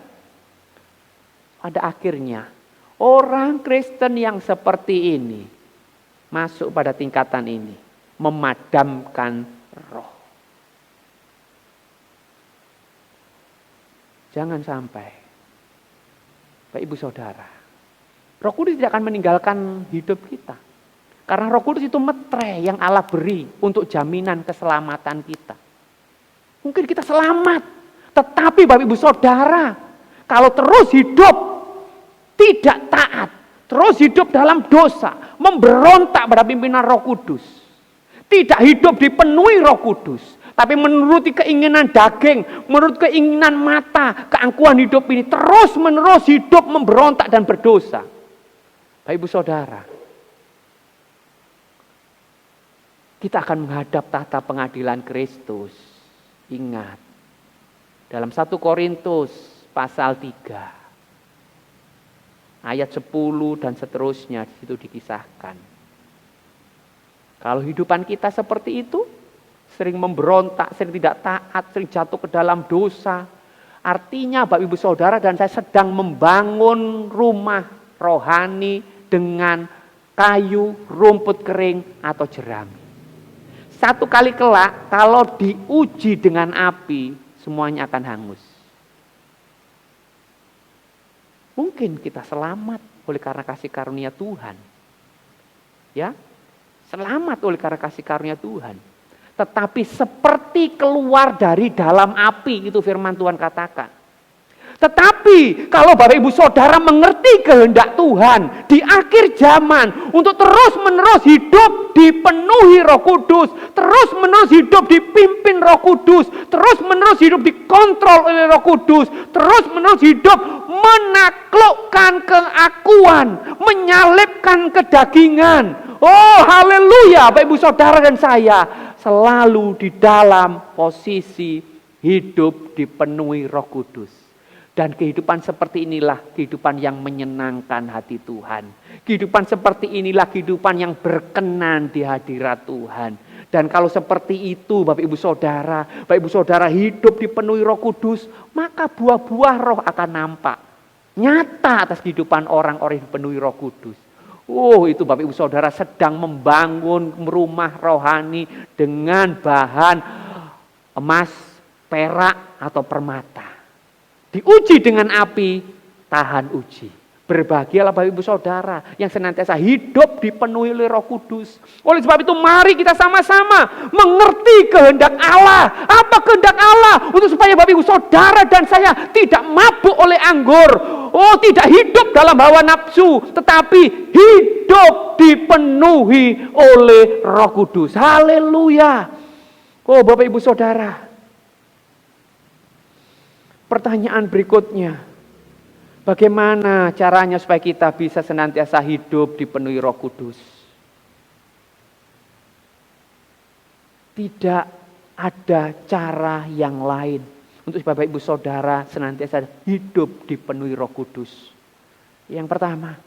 Pada akhirnya, orang Kristen yang seperti ini masuk pada tingkatan ini, memadamkan roh. Jangan sampai, Bapak Ibu Saudara, Roh Kudus tidak akan meninggalkan hidup kita. Karena Roh Kudus itu metre yang Allah beri untuk jaminan keselamatan kita. Mungkin kita selamat, tetapi Bapak Ibu Saudara, kalau terus hidup tidak taat, terus hidup dalam dosa, memberontak pada pimpinan Roh Kudus, tidak hidup dipenuhi Roh Kudus, tapi menuruti keinginan daging, menurut keinginan mata, keangkuhan hidup ini, terus menerus hidup memberontak dan berdosa. Bapak Ibu Saudara, kita akan menghadap tahta pengadilan Kristus. Ingat, dalam 1 Korintus pasal 3, ayat 10 dan seterusnya, di situ dikisahkan. Kalau hidupan kita seperti itu, sering memberontak, sering tidak taat, sering jatuh ke dalam dosa, artinya Bapak Ibu Saudara dan saya sedang membangun rumah rohani dengan kayu, rumput kering, atau jerami. Satu kali kelak, kalau diuji dengan api, semuanya akan hangus. Mungkin kita selamat oleh karena kasih karunia Tuhan. Ya, selamat oleh karena kasih karunia Tuhan. Tetapi seperti keluar dari dalam api, itu firman Tuhan katakan. Tetapi kalau Bapak Ibu Saudara mengerti kehendak Tuhan di akhir zaman untuk terus menerus hidup dipenuhi Roh Kudus, terus menerus hidup dipimpin Roh Kudus, terus menerus hidup dikontrol oleh Roh Kudus, terus menerus hidup menaklukkan keakuan, menyalibkan kedagingan. Oh haleluya, Bapak Ibu Saudara dan saya selalu di dalam posisi hidup dipenuhi Roh Kudus. Dan kehidupan seperti inilah kehidupan yang menyenangkan hati Tuhan. Kehidupan seperti inilah kehidupan yang berkenan di hadirat Tuhan. Dan kalau seperti itu Bapak Ibu Saudara hidup dipenuhi Roh Kudus, maka buah-buah roh akan nampak. Nyata atas kehidupan orang-orang yang dipenuhi Roh Kudus. Oh itu Bapak Ibu Saudara sedang membangun rumah rohani dengan bahan emas, perak atau permata. Diuji dengan api, tahan uji. Berbahagialah Bapak Ibu Saudara yang senantiasa hidup dipenuhi oleh Roh Kudus. Oleh sebab itu mari kita sama-sama mengerti kehendak Allah. Apa kehendak Allah? Untuk supaya Bapak Ibu Saudara dan saya tidak mabuk oleh anggur. Oh, tidak hidup dalam hawa nafsu, tetapi hidup dipenuhi oleh Roh Kudus. Haleluya. Oh, Bapak Ibu Saudara. Pertanyaan berikutnya. Bagaimana caranya supaya kita bisa senantiasa hidup dipenuhi Roh Kudus? Tidak ada cara yang lain untuk supaya Bapak Ibu Saudara senantiasa hidup dipenuhi Roh Kudus. Yang pertama,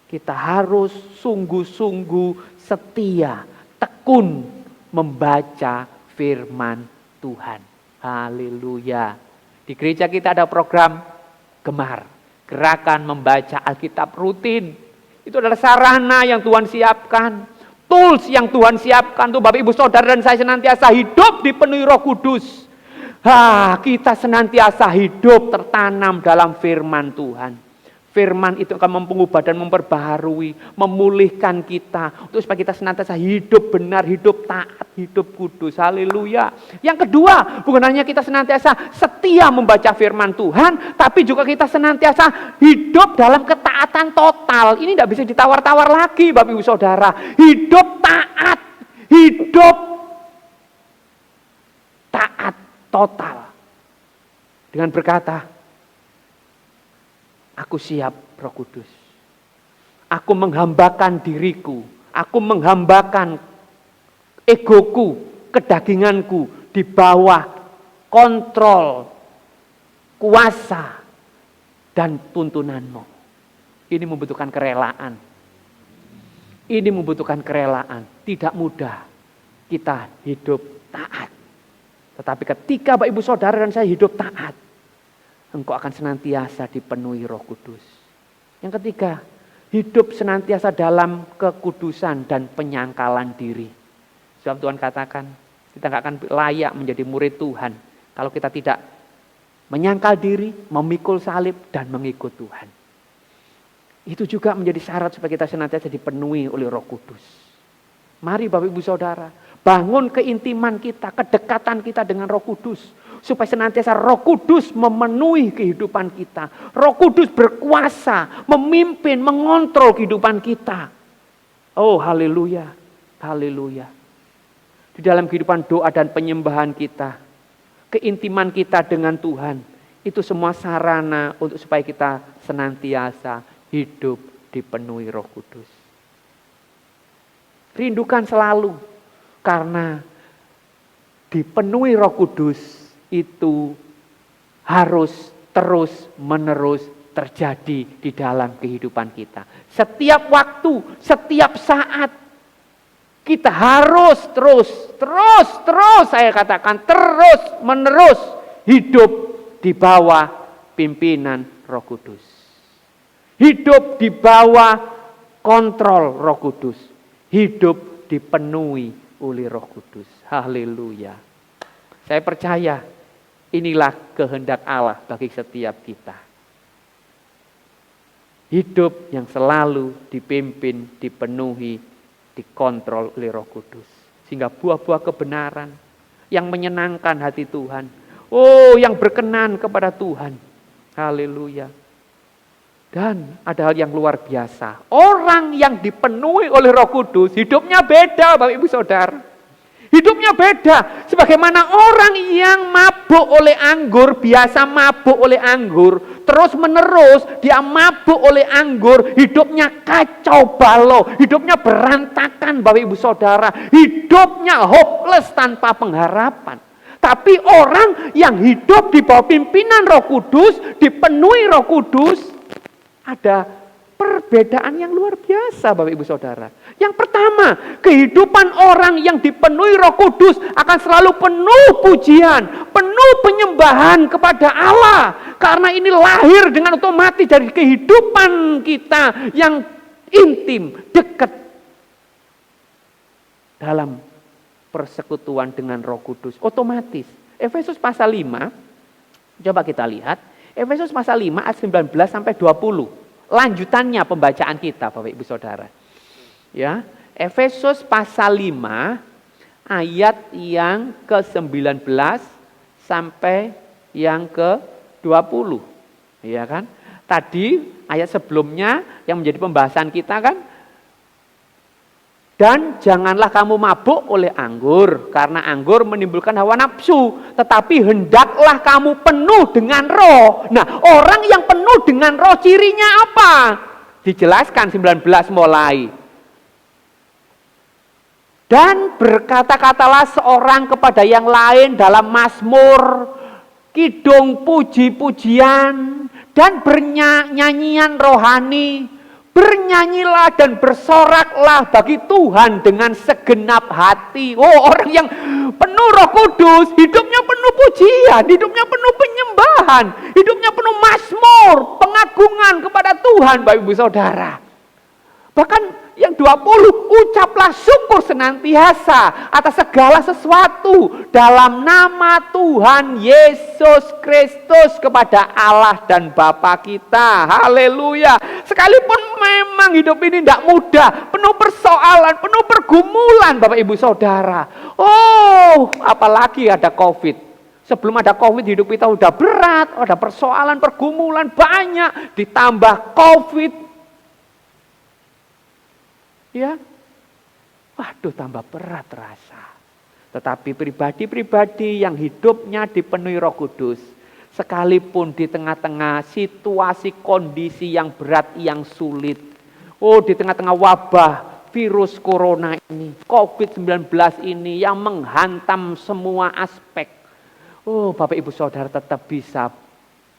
kita harus sungguh-sungguh setia, tekun membaca firman Tuhan. Haleluya. Di gereja kita ada program Gemar. Gerakan membaca Alkitab rutin. Itu adalah sarana yang Tuhan siapkan. Tools yang Tuhan siapkan untuk Bapak Ibu Saudara dan saya senantiasa hidup dipenuhi Roh Kudus. Kita senantiasa hidup tertanam dalam firman Tuhan. Firman itu akan mengubah dan memperbaharui, memulihkan kita. Untuk supaya kita senantiasa hidup benar, hidup taat, hidup kudus. Haleluya. Yang kedua, bukan hanya kita senantiasa setia membaca firman Tuhan, tapi juga kita senantiasa hidup dalam ketaatan total. Ini tidak bisa ditawar-tawar lagi Bapak Ibu Saudara. Hidup taat, hidup taat total. Dengan berkata, aku siap Roh Kudus. Aku menghambakan diriku. Aku menghambakan egoku, kedaginganku di bawah kontrol, kuasa, dan tuntunanmu. Ini membutuhkan kerelaan. Ini membutuhkan kerelaan. Tidak mudah kita hidup taat. Tetapi ketika Bapak Ibu Saudara dan saya hidup taat, engkau akan senantiasa dipenuhi Roh Kudus. Yang ketiga, hidup senantiasa dalam kekudusan dan penyangkalan diri. Sebab Tuhan katakan, kita nggak akan layak menjadi murid Tuhan kalau kita tidak menyangkal diri, memikul salib, dan mengikut Tuhan. Itu juga menjadi syarat supaya kita senantiasa dipenuhi oleh Roh Kudus. Mari Bapak Ibu Saudara, bangun keintiman kita, kedekatan kita dengan Roh Kudus. Supaya senantiasa Roh Kudus memenuhi kehidupan kita. Roh Kudus berkuasa, memimpin, mengontrol kehidupan kita. Oh haleluya, haleluya. Di dalam kehidupan doa dan penyembahan kita, keintiman kita dengan Tuhan, itu semua sarana untuk supaya kita senantiasa hidup dipenuhi Roh Kudus. Rindukan selalu, karena dipenuhi Roh Kudus itu harus terus menerus terjadi di dalam kehidupan kita. Setiap waktu, setiap saat kita harus terus saya katakan terus menerus hidup di bawah pimpinan Roh Kudus. Hidup di bawah kontrol Roh Kudus. Hidup dipenuhi oleh Roh Kudus. Haleluya. Saya percaya inilah kehendak Allah bagi setiap kita. Hidup yang selalu dipimpin, dipenuhi, dikontrol oleh Roh Kudus. Sehingga buah-buah kebenaran yang menyenangkan hati Tuhan. Oh, yang berkenan kepada Tuhan. Haleluya. Dan ada hal yang luar biasa. Orang yang dipenuhi oleh Roh Kudus, hidupnya beda Bapak Ibu Saudara. Hidupnya beda. Sebagaimana orang yang mabuk oleh anggur, biasa mabuk oleh anggur, terus menerus dia mabuk oleh anggur, hidupnya kacau balau, hidupnya berantakan Bapak Ibu Saudara. Hidupnya hopeless tanpa pengharapan. Tapi orang yang hidup di bawah pimpinan Roh Kudus, dipenuhi Roh Kudus, ada perbedaan yang luar biasa Bapak Ibu Saudara. Yang pertama, kehidupan orang yang dipenuhi Roh Kudus akan selalu penuh pujian, penuh penyembahan kepada Allah. Karena ini lahir dengan otomatis dari kehidupan kita yang intim, dekat dalam persekutuan dengan Roh Kudus. Otomatis Efesus pasal 5, coba kita lihat. Efesus pasal 5 ayat 19 sampai 20. Lanjutannya pembacaan kita Bapak Ibu Saudara. Ya, Efesus pasal 5 ayat yang ke-19 sampai yang ke-20. Ya kan? Tadi ayat sebelumnya yang menjadi pembahasan kita kan, dan janganlah kamu mabuk oleh anggur, karena anggur menimbulkan hawa nafsu, tetapi hendaklah kamu penuh dengan roh. Nah, orang yang penuh dengan roh cirinya apa? Dijelaskan 19 mulai. Dan berkata-katalah seorang kepada yang lain dalam mazmur, kidung, puji-pujian, dan bernyanyian rohani. Bernyanyilah dan bersoraklah bagi Tuhan dengan segenap hati. Oh, orang yang penuh Roh Kudus, hidupnya penuh pujian, hidupnya penuh penyembahan, hidupnya penuh mazmur, pengagungan kepada Tuhan, Bapak Ibu Saudara. Bahkan yang 20, ucaplah syukur senantiasa atas segala sesuatu dalam nama Tuhan Yesus Kristus kepada Allah dan Bapa kita. Haleluya. Sekalipun memang hidup ini tidak mudah, penuh persoalan, penuh pergumulan Bapak Ibu Saudara. Oh, apalagi ada COVID. Sebelum ada COVID hidup kita udah berat, ada persoalan, pergumulan banyak, ditambah COVID. Ya, waduh tambah berat rasa. Tetapi pribadi-pribadi yang hidupnya dipenuhi Roh Kudus, sekalipun di tengah-tengah situasi kondisi yang berat, yang sulit, di tengah-tengah wabah virus corona ini, COVID-19 ini yang menghantam semua aspek, Bapak Ibu Saudara tetap bisa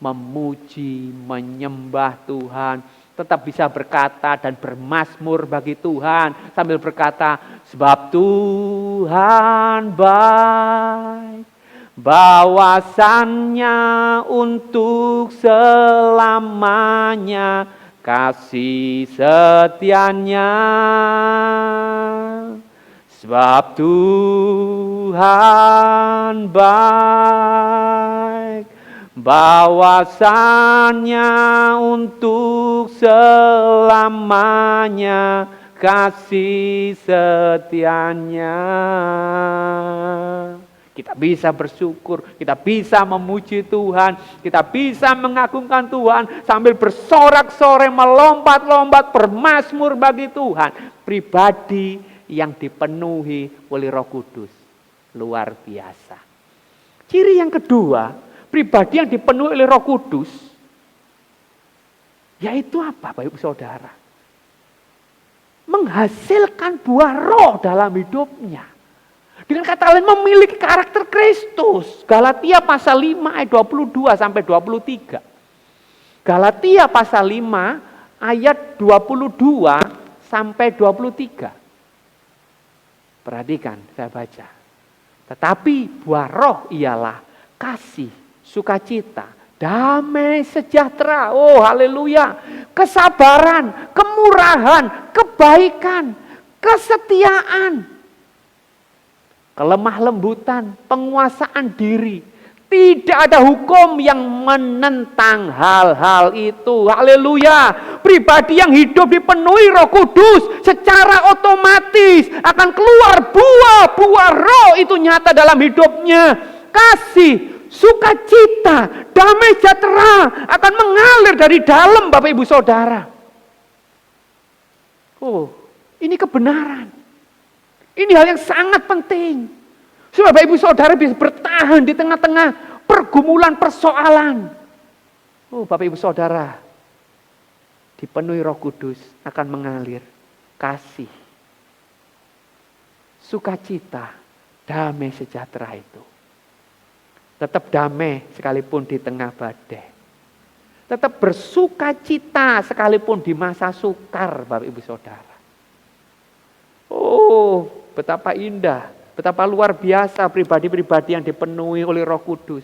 memuji, menyembah Tuhan, tetap bisa berkata dan bermazmur bagi Tuhan sambil berkata, sebab Tuhan baik, bahwasannya untuk selamanya kasih setianya. Sebab Tuhan baik, bahwasannya untuk selamanya kasih setianya. Kita bisa bersyukur, kita bisa memuji Tuhan, kita bisa mengagungkan Tuhan sambil bersorak-sorai, melompat-lompat, bermazmur bagi Tuhan. Pribadi yang dipenuhi oleh Roh Kudus. Luar biasa. Ciri yang kedua, pribadi yang dipenuhi oleh Roh Kudus, yaitu apa Bapak Ibu Saudara? Menghasilkan buah roh dalam hidupnya. Dengan kata lain memiliki karakter Kristus. Galatia pasal 5 ayat 22 sampai 23. Galatia pasal 5 ayat 22 sampai 23. Perhatikan, saya baca. Tetapi buah roh ialah kasih, sukacita, damai sejahtera, haleluya, kesabaran, kemurahan, kebaikan, kesetiaan, kelemah lembutan, penguasaan diri. Tidak ada hukum yang menentang hal-hal itu. Haleluya. Pribadi yang hidup dipenuhi Roh Kudus secara otomatis akan keluar buah-buah roh itu nyata dalam hidupnya. Kasih, sukacita, damai sejahtera akan mengalir dari dalam Bapak Ibu Saudara. Ini kebenaran. Ini hal yang sangat penting. Supaya Bapak Ibu Saudara bisa bertahan di tengah-tengah pergumulan persoalan. Bapak Ibu Saudara, dipenuhi Roh Kudus akan mengalir kasih, sukacita, damai sejahtera itu. Tetap damai sekalipun di tengah badai. Tetap bersukacita sekalipun di masa sukar, Bapak Ibu Saudara. Betapa indah, betapa luar biasa pribadi-pribadi yang dipenuhi oleh Roh Kudus.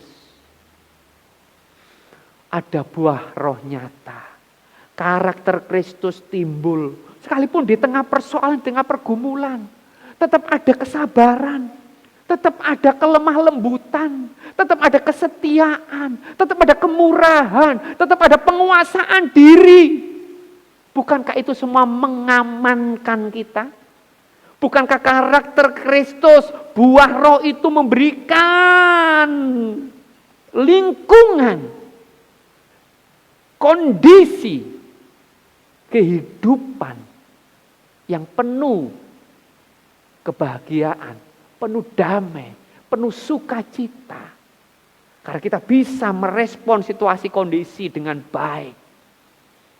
Ada buah roh nyata. Karakter Kristus timbul. Sekalipun di tengah persoalan, di tengah pergumulan. Tetap ada kesabaran. tetap ada kelemah lembutan, tetap ada kesetiaan, tetap ada kemurahan, tetap ada penguasaan diri. Bukankah itu semua mengamankan kita? Bukankah karakter Kristus, buah roh itu memberikan lingkungan, kondisi, kehidupan yang penuh kebahagiaan, penuh damai, penuh sukacita. Karena kita bisa merespon situasi kondisi dengan baik.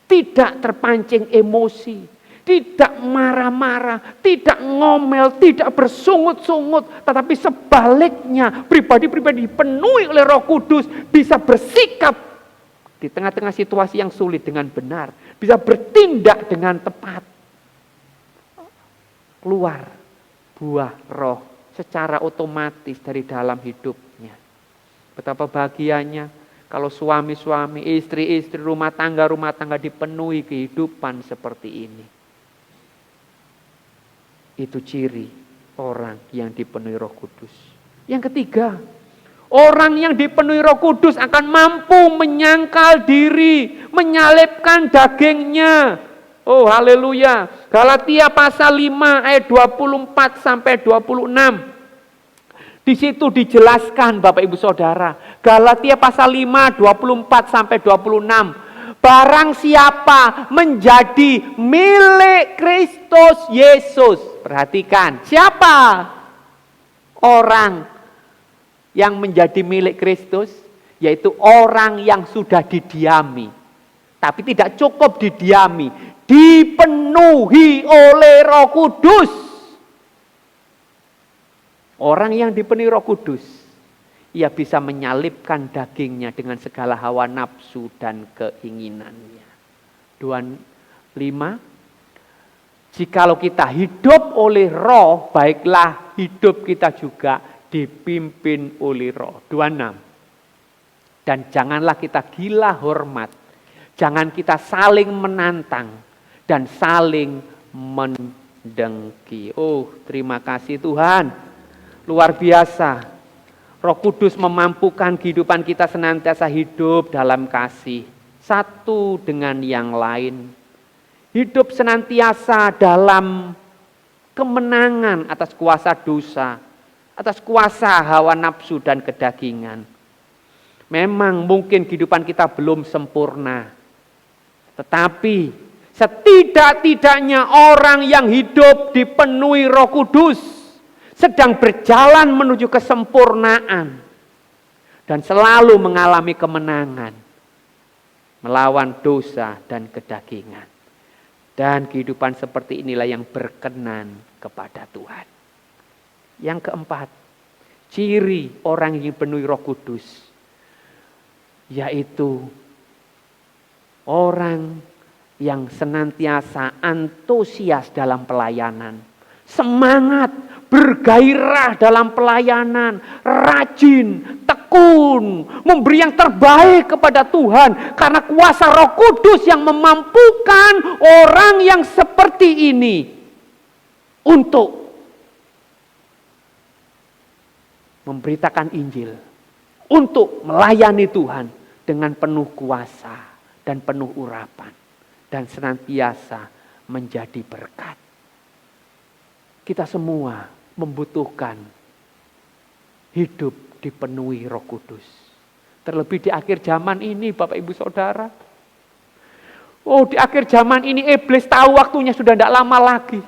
Tidak terpancing emosi, tidak marah-marah, tidak ngomel, tidak bersungut-sungut. Tetapi sebaliknya, pribadi-pribadi dipenuhi oleh Roh Kudus bisa bersikap di tengah-tengah situasi yang sulit dengan benar. Bisa bertindak dengan tepat. Keluar buah roh secara otomatis dari dalam hidupnya. Betapa bahagianya kalau suami-suami, istri-istri, rumah tangga dipenuhi kehidupan seperti ini. Itu ciri orang yang dipenuhi Roh Kudus. Yang ketiga, orang yang dipenuhi Roh Kudus akan mampu menyangkal diri, menyalipkan dagingnya. Oh, haleluya. Galatia pasal 5 ayat 24 sampai 26. Di situ dijelaskan Bapak Ibu Saudara. Galatia pasal 5 24 sampai 26. Barang siapa menjadi milik Kristus Yesus. Perhatikan, siapa orang yang menjadi milik Kristus? Yaitu orang yang sudah didiami. Tapi tidak cukup didiami, dipenuhi oleh Roh Kudus. Orang yang dipenuhi Roh Kudus, ia bisa menyalipkan dagingnya dengan segala hawa nafsu dan keinginannya. 25. Jikalau kita hidup oleh Roh, baiklah hidup kita juga dipimpin oleh Roh. 26. Dan janganlah kita gila hormat, jangan kita saling menantang dan saling mendengki. Oh, terima kasih Tuhan. Luar biasa. Roh Kudus memampukan kehidupan kita senantiasa hidup dalam kasih. Satu dengan yang lain. Hidup senantiasa dalam kemenangan atas kuasa dosa. Atas kuasa hawa nafsu dan kedagingan. Memang mungkin kehidupan kita belum sempurna. Tetapi setidak-tidaknya orang yang hidup dipenuhi Roh Kudus sedang berjalan menuju kesempurnaan dan selalu mengalami kemenangan melawan dosa dan kedagingan. Dan kehidupan seperti inilah yang berkenan kepada Tuhan. Yang keempat, ciri orang yang dipenuhi Roh Kudus yaitu orang yang senantiasa antusias dalam pelayanan, semangat, bergairah dalam pelayanan, rajin, tekun, memberi yang terbaik kepada Tuhan. Karena kuasa Roh Kudus yang memampukan orang yang seperti ini untuk memberitakan Injil, untuk melayani Tuhan dengan penuh kuasa dan penuh urapan, dan senantiasa menjadi berkat. Kita semua membutuhkan hidup dipenuhi Roh Kudus. Terlebih di akhir zaman ini Bapak Ibu Saudara. Oh, di akhir zaman ini iblis tahu waktunya sudah tidak lama lagi.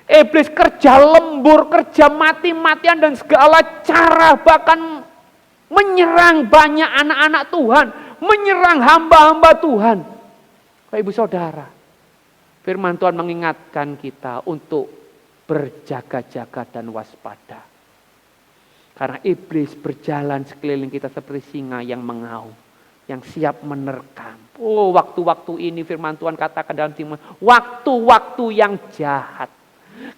Iblis kerja lembur, kerja mati-matian dan segala cara, bahkan menyerang banyak anak-anak Tuhan, menyerang hamba-hamba Tuhan. Bapak Ibu Saudara, firman Tuhan mengingatkan kita untuk berjaga-jaga dan waspada. Karena iblis berjalan sekeliling kita seperti singa yang mengaum, yang siap menerkam. Oh, waktu-waktu ini firman Tuhan katakan dalam firman, waktu-waktu yang jahat.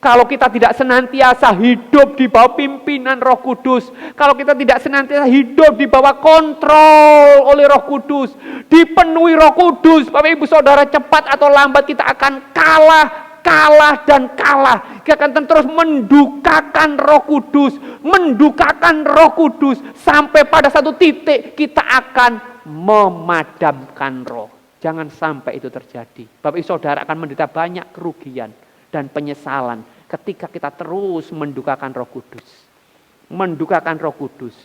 Kalau kita tidak senantiasa hidup di bawah pimpinan Roh Kudus, kalau kita tidak senantiasa hidup di bawah kontrol oleh Roh Kudus, dipenuhi Roh Kudus, Bapak Ibu Saudara, cepat atau lambat kita akan kalah kalah dan kalah. Kita akan terus mendukakan Roh Kudus, mendukakan Roh Kudus sampai pada satu titik kita akan memadamkan roh. Jangan sampai itu terjadi. Bapak Ibu Saudara akan menderita banyak kerugian dan penyesalan ketika kita terus mendukakan Roh Kudus. Mendukakan Roh Kudus,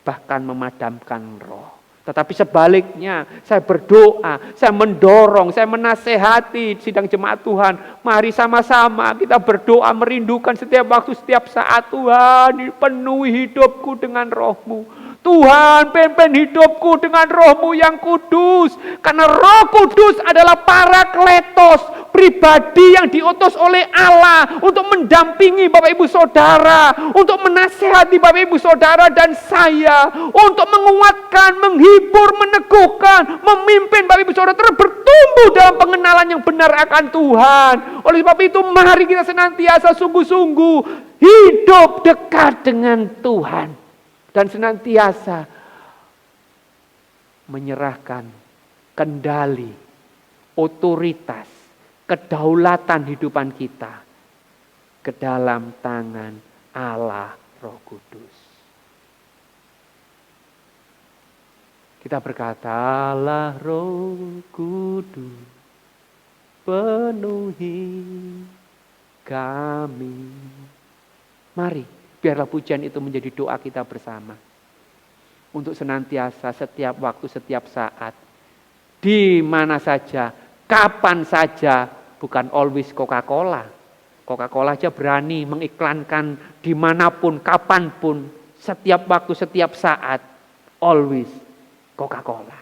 bahkan memadamkan roh. Tetapi sebaliknya, saya berdoa, saya mendorong, saya menasehati sidang jemaat Tuhan. Mari sama-sama kita berdoa merindukan setiap waktu, setiap saat. Tuhan, penuhi hidupku dengan Roh-Mu. Tuhan, pimpin hidupku dengan Roh-Mu yang kudus. Karena Roh Kudus adalah Parakletos, pribadi yang diutus oleh Allah untuk mendampingi Bapak Ibu Saudara, untuk menasehati Bapak Ibu Saudara dan saya, untuk menguatkan, menghibur, meneguhkan, memimpin Bapak Ibu Saudara terus bertumbuh dalam pengenalan yang benar akan Tuhan. Oleh sebab itu mari kita senantiasa sungguh-sungguh hidup dekat dengan Tuhan. Dan senantiasa menyerahkan kendali, otoritas, kedaulatan hidupan kita ke dalam tangan Allah Roh Kudus. Kita berkata, Allah Roh Kudus, penuhi kami. Mari, biarlah pujian itu menjadi doa kita bersama. Untuk senantiasa, setiap waktu, setiap saat, di mana saja, kapan saja, bukan always Coca-Cola. Coca-Cola aja berani mengiklankan dimanapun, kapanpun, setiap waktu, setiap saat, always Coca-Cola.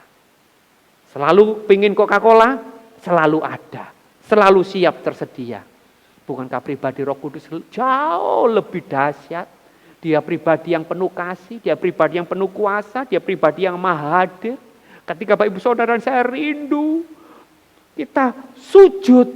Selalu pingin Coca-Cola, selalu ada, selalu siap tersedia. Bukankah pribadi Roh Kudus jauh lebih dahsyat? Dia pribadi yang penuh kasih, dia pribadi yang penuh kuasa, dia pribadi yang maha hadir. Ketika Bapak Ibu Saudara dan saya rindu, kita sujud,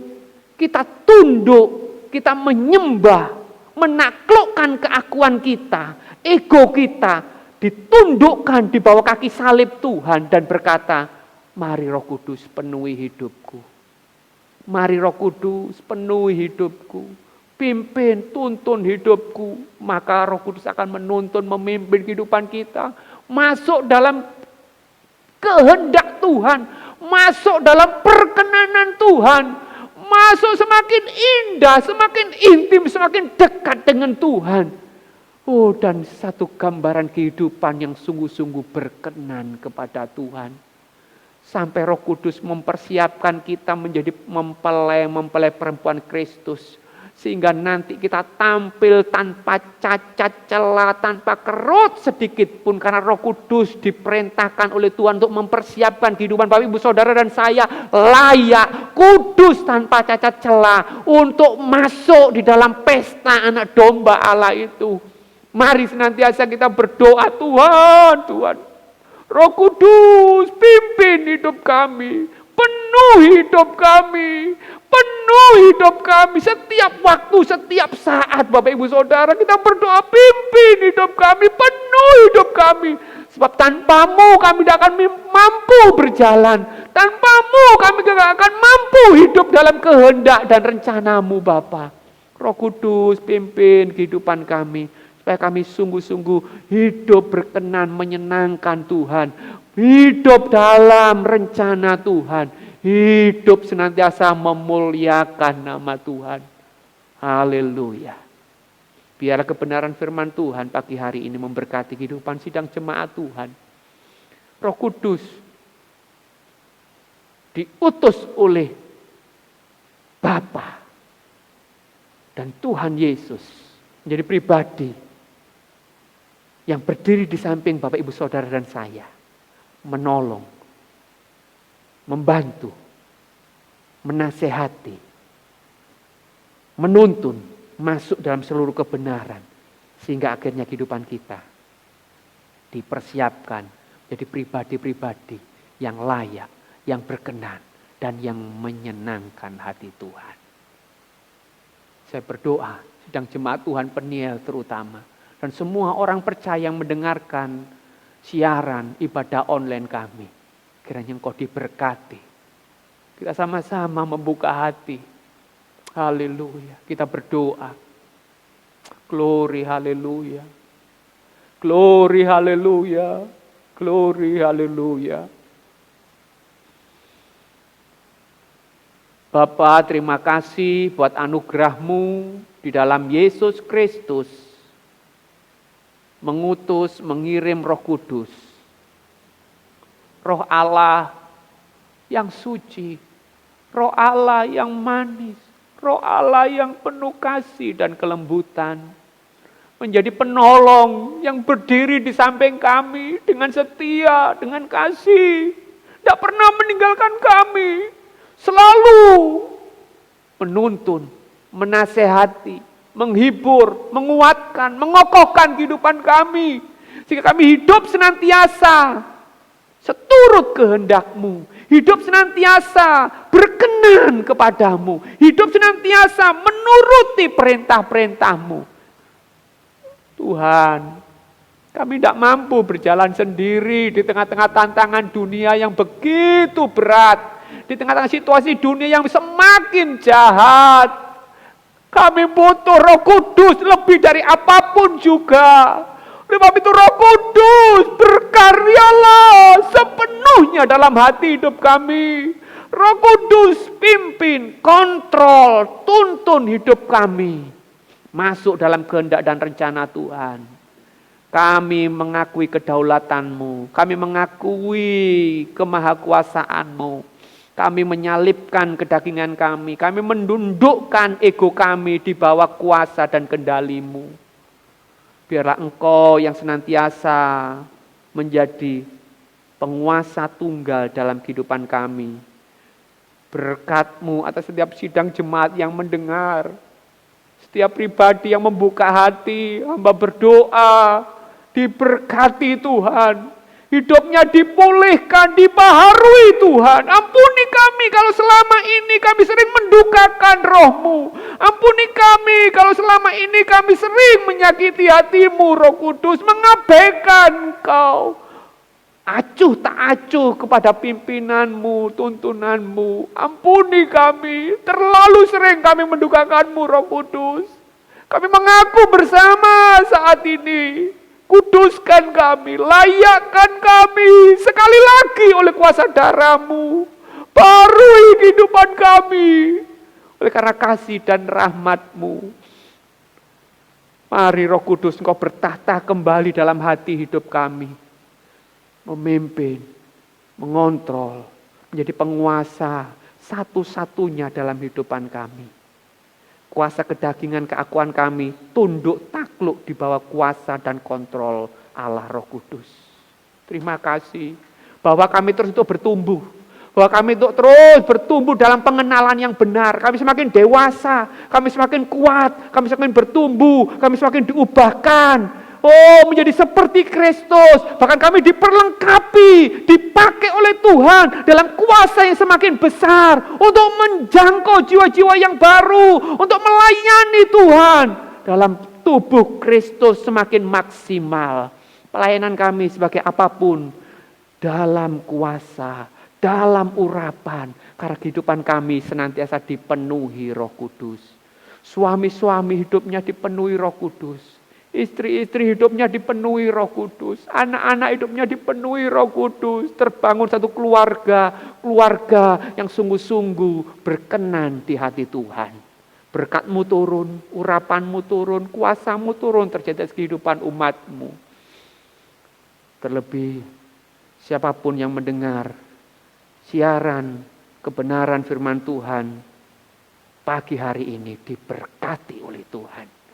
kita tunduk, kita menyembah, menaklukkan keakuan kita, ego kita, ditundukkan di bawah kaki salib Tuhan dan berkata, mari Roh Kudus penuhi hidupku. Mari Roh Kudus penuhi hidupku, pimpin, tuntun hidupku. Maka Roh Kudus akan menuntun, memimpin kehidupan kita. Masuk dalam kehendak Tuhan, masuk dalam perkenanan Tuhan. Masuk semakin indah, semakin intim, semakin dekat dengan Tuhan. Oh, dan satu gambaran kehidupan yang sungguh-sungguh berkenan kepada Tuhan. Sampai Roh Kudus mempersiapkan kita menjadi mempelai perempuan Kristus. Sehingga nanti kita tampil tanpa cacat celah, tanpa kerut sedikit pun. Karena Roh Kudus diperintahkan oleh Tuhan untuk mempersiapkan kehidupan Bapak Ibu Saudara dan saya layak, kudus tanpa cacat celah. Untuk masuk di dalam pesta anak domba Allah itu. Mari senantiasa kita berdoa, Tuhan, Roh Kudus, pimpin hidup kami, penuhi hidup kami, setiap waktu, setiap saat. Bapak Ibu Saudara, kita berdoa, pimpin hidup kami, penuhi hidup kami. Sebab tanpamu kami tidak akan mampu berjalan, tanpamu kami tidak akan mampu hidup dalam kehendak dan rencanamu Bapa. Roh Kudus, pimpin kehidupan kami. Supaya kami sungguh-sungguh hidup berkenan menyenangkan Tuhan. Hidup dalam rencana Tuhan. Hidup senantiasa memuliakan nama Tuhan. Haleluya. Biarlah kebenaran firman Tuhan pagi hari ini memberkati kehidupan sidang jemaat Tuhan. Roh Kudus diutus oleh Bapa dan Tuhan Yesus menjadi pribadi yang berdiri di samping Bapak Ibu Saudara dan saya, menolong, membantu, menasehati, menuntun, masuk dalam seluruh kebenaran, sehingga akhirnya kehidupan kita dipersiapkan jadi pribadi-pribadi yang layak, yang berkenan, dan yang menyenangkan hati Tuhan. Saya berdoa, sidang jemaat Tuhan Peniel terutama, dan semua orang percaya yang mendengarkan siaran ibadah online kami. Kiranya Engkau diberkati. Kita sama-sama membuka hati. Haleluya. Kita berdoa. Glory, haleluya. Glory, haleluya. Glory, haleluya. Bapa, terima kasih buat anugerah-Mu di dalam Yesus Kristus. Mengutus, mengirim Roh Kudus. Roh Allah yang suci. Roh Allah yang manis. Roh Allah yang penuh kasih dan kelembutan. Menjadi penolong yang berdiri di samping kami dengan setia, dengan kasih. Tidak pernah meninggalkan kami. Selalu menuntun, menasehati, menghibur, menguatkan, mengokohkan kehidupan kami. Sehingga kami hidup senantiasa seturut kehendak-Mu. Hidup senantiasa berkenan kepadamu. Hidup senantiasa menuruti perintah-perintah-Mu. Tuhan, kami tidak mampu berjalan sendiri di tengah-tengah tantangan dunia yang begitu berat. Di tengah-tengah situasi dunia yang semakin jahat. Kami butuh Roh Kudus lebih dari apapun juga. Oleh sebab itu Roh Kudus berkaryalah sepenuhnya dalam hati hidup kami. Roh Kudus pimpin, kontrol, tuntun hidup kami. Masuk dalam kehendak dan rencana Tuhan. Kami mengakui kedaulatan-Mu. Kami mengakui kemahakuasaan-Mu. Kami menyalipkan kedagingan kami. Kami menundukkan ego kami di bawah kuasa dan kendali-Mu. Biarlah Engkau yang senantiasa menjadi penguasa tunggal dalam kehidupan kami. Berkat-Mu atas setiap sidang jemaat yang mendengar. Setiap pribadi yang membuka hati, hamba berdoa, diberkati Tuhan. Hidupnya dipulihkan, dibaharui Tuhan. Ampuni kami kalau selama ini kami sering mendukakan Roh-Mu. Ampuni kami kalau selama ini kami sering menyakiti hati-Mu, Roh Kudus. Mengabaikan Engkau. Acuh tak acuh kepada pimpinan-Mu, tuntunan-Mu. Ampuni kami, terlalu sering kami mendukakan-Mu, Roh Kudus. Kami mengaku bersama saat ini. Kuduskan kami, layakkan kami sekali lagi oleh kuasa darah-Mu. Barui kehidupan kami oleh karena kasih dan rahmat-Mu. Mari Roh Kudus Engkau bertahta kembali dalam hati hidup kami. Memimpin, mengontrol, menjadi penguasa satu-satunya dalam kehidupan kami. Kuasa kedagingan keakuan kami tunduk takluk di bawah kuasa dan kontrol Allah Roh Kudus. Terima kasih bahwa kami terus untuk bertumbuh. Bahwa kami untuk terus bertumbuh dalam pengenalan yang benar. Kami semakin dewasa, kami semakin kuat, kami semakin bertumbuh, kami semakin diubahkan. Oh, menjadi seperti Kristus. Bahkan kami diperlengkapi, dipakai oleh Tuhan dalam kuasa yang semakin besar untuk menjangkau jiwa-jiwa yang baru, untuk melayani Tuhan dalam tubuh Kristus semakin maksimal. Pelayanan kami sebagai apapun dalam kuasa, dalam urapan, karena kehidupan kami senantiasa dipenuhi Roh Kudus. Suami-suami hidupnya dipenuhi Roh Kudus. Istri-istri hidupnya dipenuhi Roh Kudus. Anak-anak hidupnya dipenuhi Roh Kudus. Terbangun satu keluarga yang sungguh-sungguh berkenan di hati Tuhan. Berkat-Mu turun, urapan-Mu turun, kuasa-Mu turun terjadi atas kehidupan umat-Mu. Terlebih siapapun yang mendengar siaran kebenaran firman Tuhan pagi hari ini diberkati oleh Tuhan.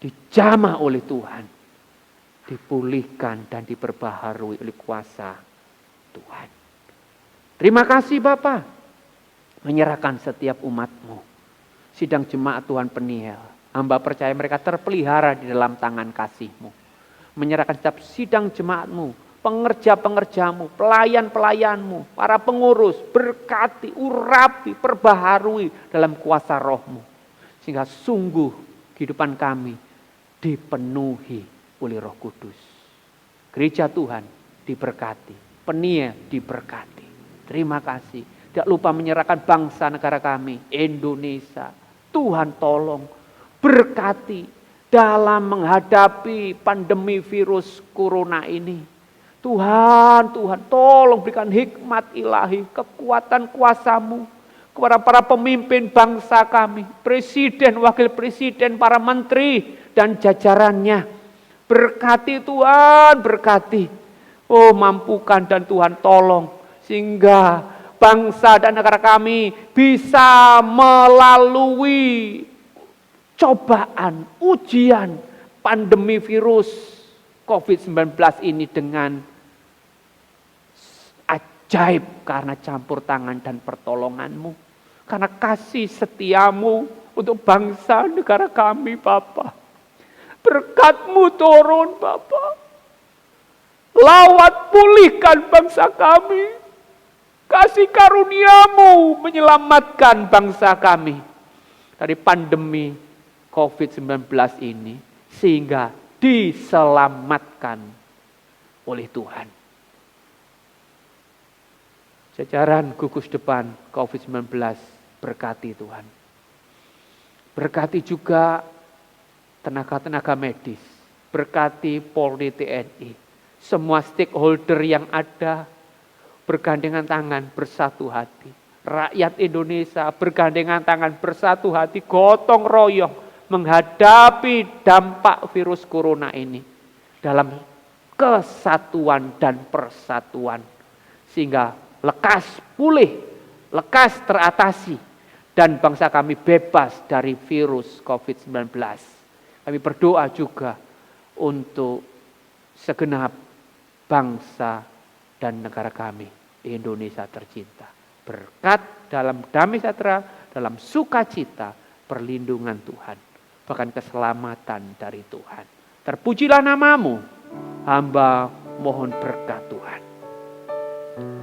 Dijamah oleh Tuhan, dipulihkan dan diperbaharui oleh kuasa Tuhan. Terima kasih Bapa, menyerahkan setiap umat-Mu. Sidang jemaat Tuhan Peniel, hamba percaya mereka terpelihara di dalam tangan kasih-Mu. Menyerahkan setiap sidang jemaat-Mu, pengerja-pengerja-Mu, pelayan-pelayan-Mu, para pengurus, berkati, urapi, perbaharui dalam kuasa Roh-Mu. Sehingga sungguh kehidupan kami dipenuhi oleh Roh Kudus. Gereja Tuhan diberkati, Peniel diberkati. Terima kasih. Tidak lupa menyerahkan bangsa negara kami, Indonesia. Tuhan tolong berkati dalam menghadapi pandemi virus corona ini. Tuhan tolong berikan hikmat ilahi, kekuatan kuasa-Mu kepada para pemimpin bangsa kami, presiden, wakil presiden, para menteri dan jajarannya. Berkati Tuhan, berkati. Oh, mampukan dan Tuhan tolong sehingga bangsa dan negara kami bisa melalui cobaan, ujian pandemi virus COVID-19 ini dengan ajaib karena campur tangan dan pertolongan-Mu. Karena kasih setia-Mu untuk bangsa negara kami, Bapa. Berkat-Mu turun, Bapa. Lawat pulihkan bangsa kami. Kasih karunia-Mu menyelamatkan bangsa kami dari pandemi COVID-19 ini sehingga diselamatkan oleh Tuhan. Jajaran gugus depan COVID-19 berkati Tuhan. Berkati juga tenaga-tenaga medis, berkati Polri TNI, semua stakeholder yang ada bergandengan tangan bersatu hati. Rakyat Indonesia bergandengan tangan bersatu hati, gotong royong menghadapi dampak virus corona ini dalam kesatuan dan persatuan sehingga lekas pulih, lekas teratasi dan bangsa kami bebas dari virus COVID-19. Kami berdoa juga untuk segenap bangsa dan negara kami, Indonesia tercinta. Berkat dalam damai sejahtera, dalam sukacita, perlindungan Tuhan, bahkan keselamatan dari Tuhan. Terpujilah nama-Mu, hamba mohon berkat Tuhan.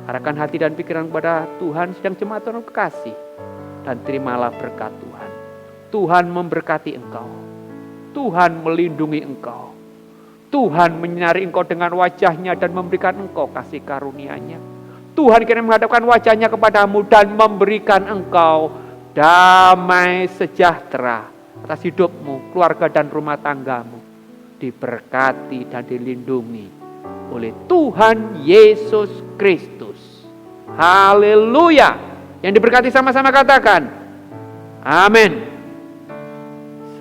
Arahkan hati dan pikiran kepada Tuhan sedang jemaat Tuhan kekasih, dan terimalah berkat Tuhan. Tuhan memberkati engkau, Tuhan melindungi engkau, Tuhan menyinari engkau dengan wajah-Nya dan memberikan engkau kasih karunia-Nya. Tuhan kini menghadapkan wajah-Nya kepadamu dan memberikan engkau damai sejahtera atas hidupmu, keluarga dan rumah tanggamu. Diberkati dan dilindungi oleh Tuhan Yesus Kristus. Haleluya. Yang diberkati sama-sama katakan amin.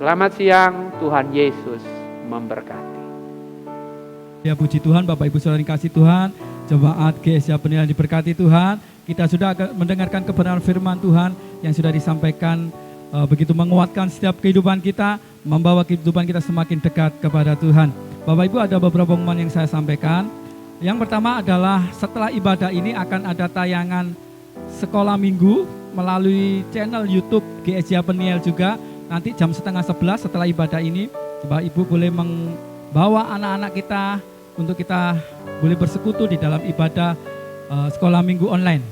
Selamat siang, Tuhan Yesus memberkati. Ya, puji Tuhan, Bapak Ibu Saudara yang kasih Tuhan, jemaat GSJA Peniel yang diberkati Tuhan. Kita sudah mendengarkan kebenaran firman Tuhan yang sudah disampaikan, begitu menguatkan setiap kehidupan kita, membawa kehidupan kita semakin dekat kepada Tuhan. Bapak Ibu, ada beberapa pengumuman yang saya sampaikan. Yang pertama adalah setelah ibadah ini akan ada tayangan sekolah minggu melalui channel YouTube GSJA Peniel juga. Nanti jam 10:30 setelah ibadah ini, Bapak Ibu boleh membawa anak-anak kita untuk kita boleh bersekutu di dalam ibadah sekolah minggu online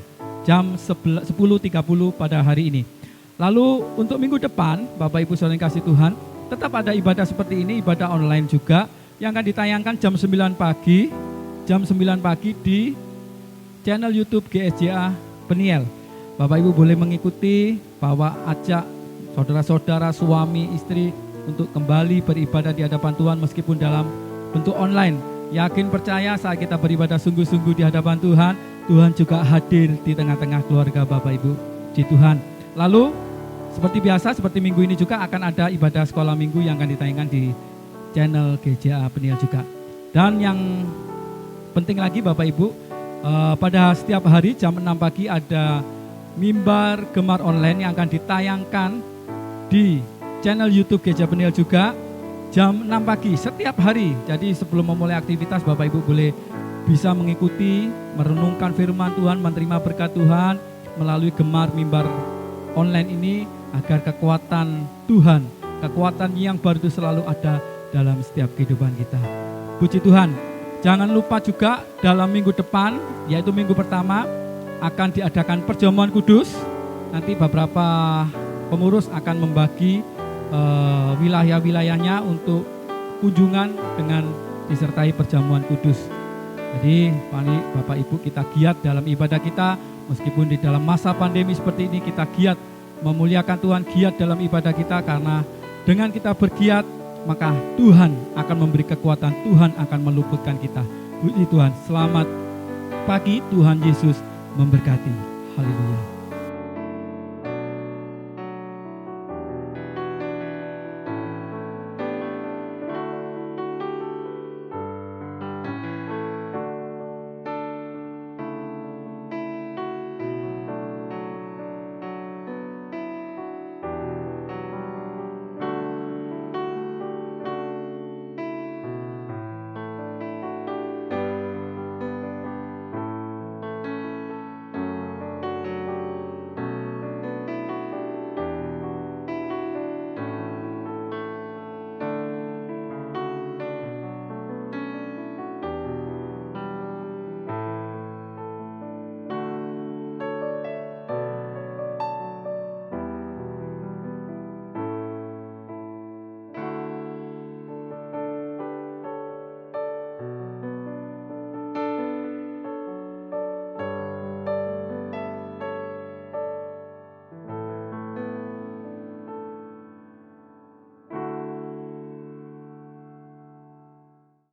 jam 10:30 pada hari ini. Lalu untuk minggu depan, Bapak Ibu Saudara yang kasih Tuhan, tetap ada ibadah seperti ini, ibadah online juga yang akan ditayangkan jam 9 pagi di channel YouTube GSJA Peniel. Bapak Ibu boleh mengikuti, bawa ajak saudara-saudara, suami, istri untuk kembali beribadah di hadapan Tuhan meskipun dalam bentuk online. Yakin percaya saat kita beribadah sungguh-sungguh di hadapan Tuhan, Tuhan juga hadir di tengah-tengah keluarga Bapak Ibu. Puji Tuhan. Lalu seperti biasa, seperti minggu ini juga akan ada ibadah sekolah minggu yang akan ditayangkan di channel GSJA Peniel juga. Dan yang penting lagi Bapak Ibu, pada setiap hari jam 6 pagi ada mimbar gemar online yang akan ditayangkan di channel YouTube GSJA Peniel juga jam 6 pagi setiap hari. Jadi sebelum memulai aktivitas Bapak Ibu boleh bisa mengikuti, merenungkan firman Tuhan, menerima berkat Tuhan melalui gemar mimbar online ini agar kekuatan Tuhan, kekuatan yang baru itu selalu ada dalam setiap kehidupan kita. Puji Tuhan. Jangan lupa juga dalam minggu depan, yaitu minggu pertama, akan diadakan perjamuan kudus. Nanti beberapa pengurus akan membagi wilayah-wilayahnya untuk kunjungan dengan disertai perjamuan kudus. Jadi mari Bapak Ibu kita giat dalam ibadah kita, meskipun di dalam masa pandemi seperti ini kita giat memuliakan Tuhan, giat dalam ibadah kita, karena dengan kita bergiat maka Tuhan akan memberi kekuatan, Tuhan akan meluputkan kita. Puji Tuhan, selamat pagi, Tuhan Yesus memberkati. Haleluya.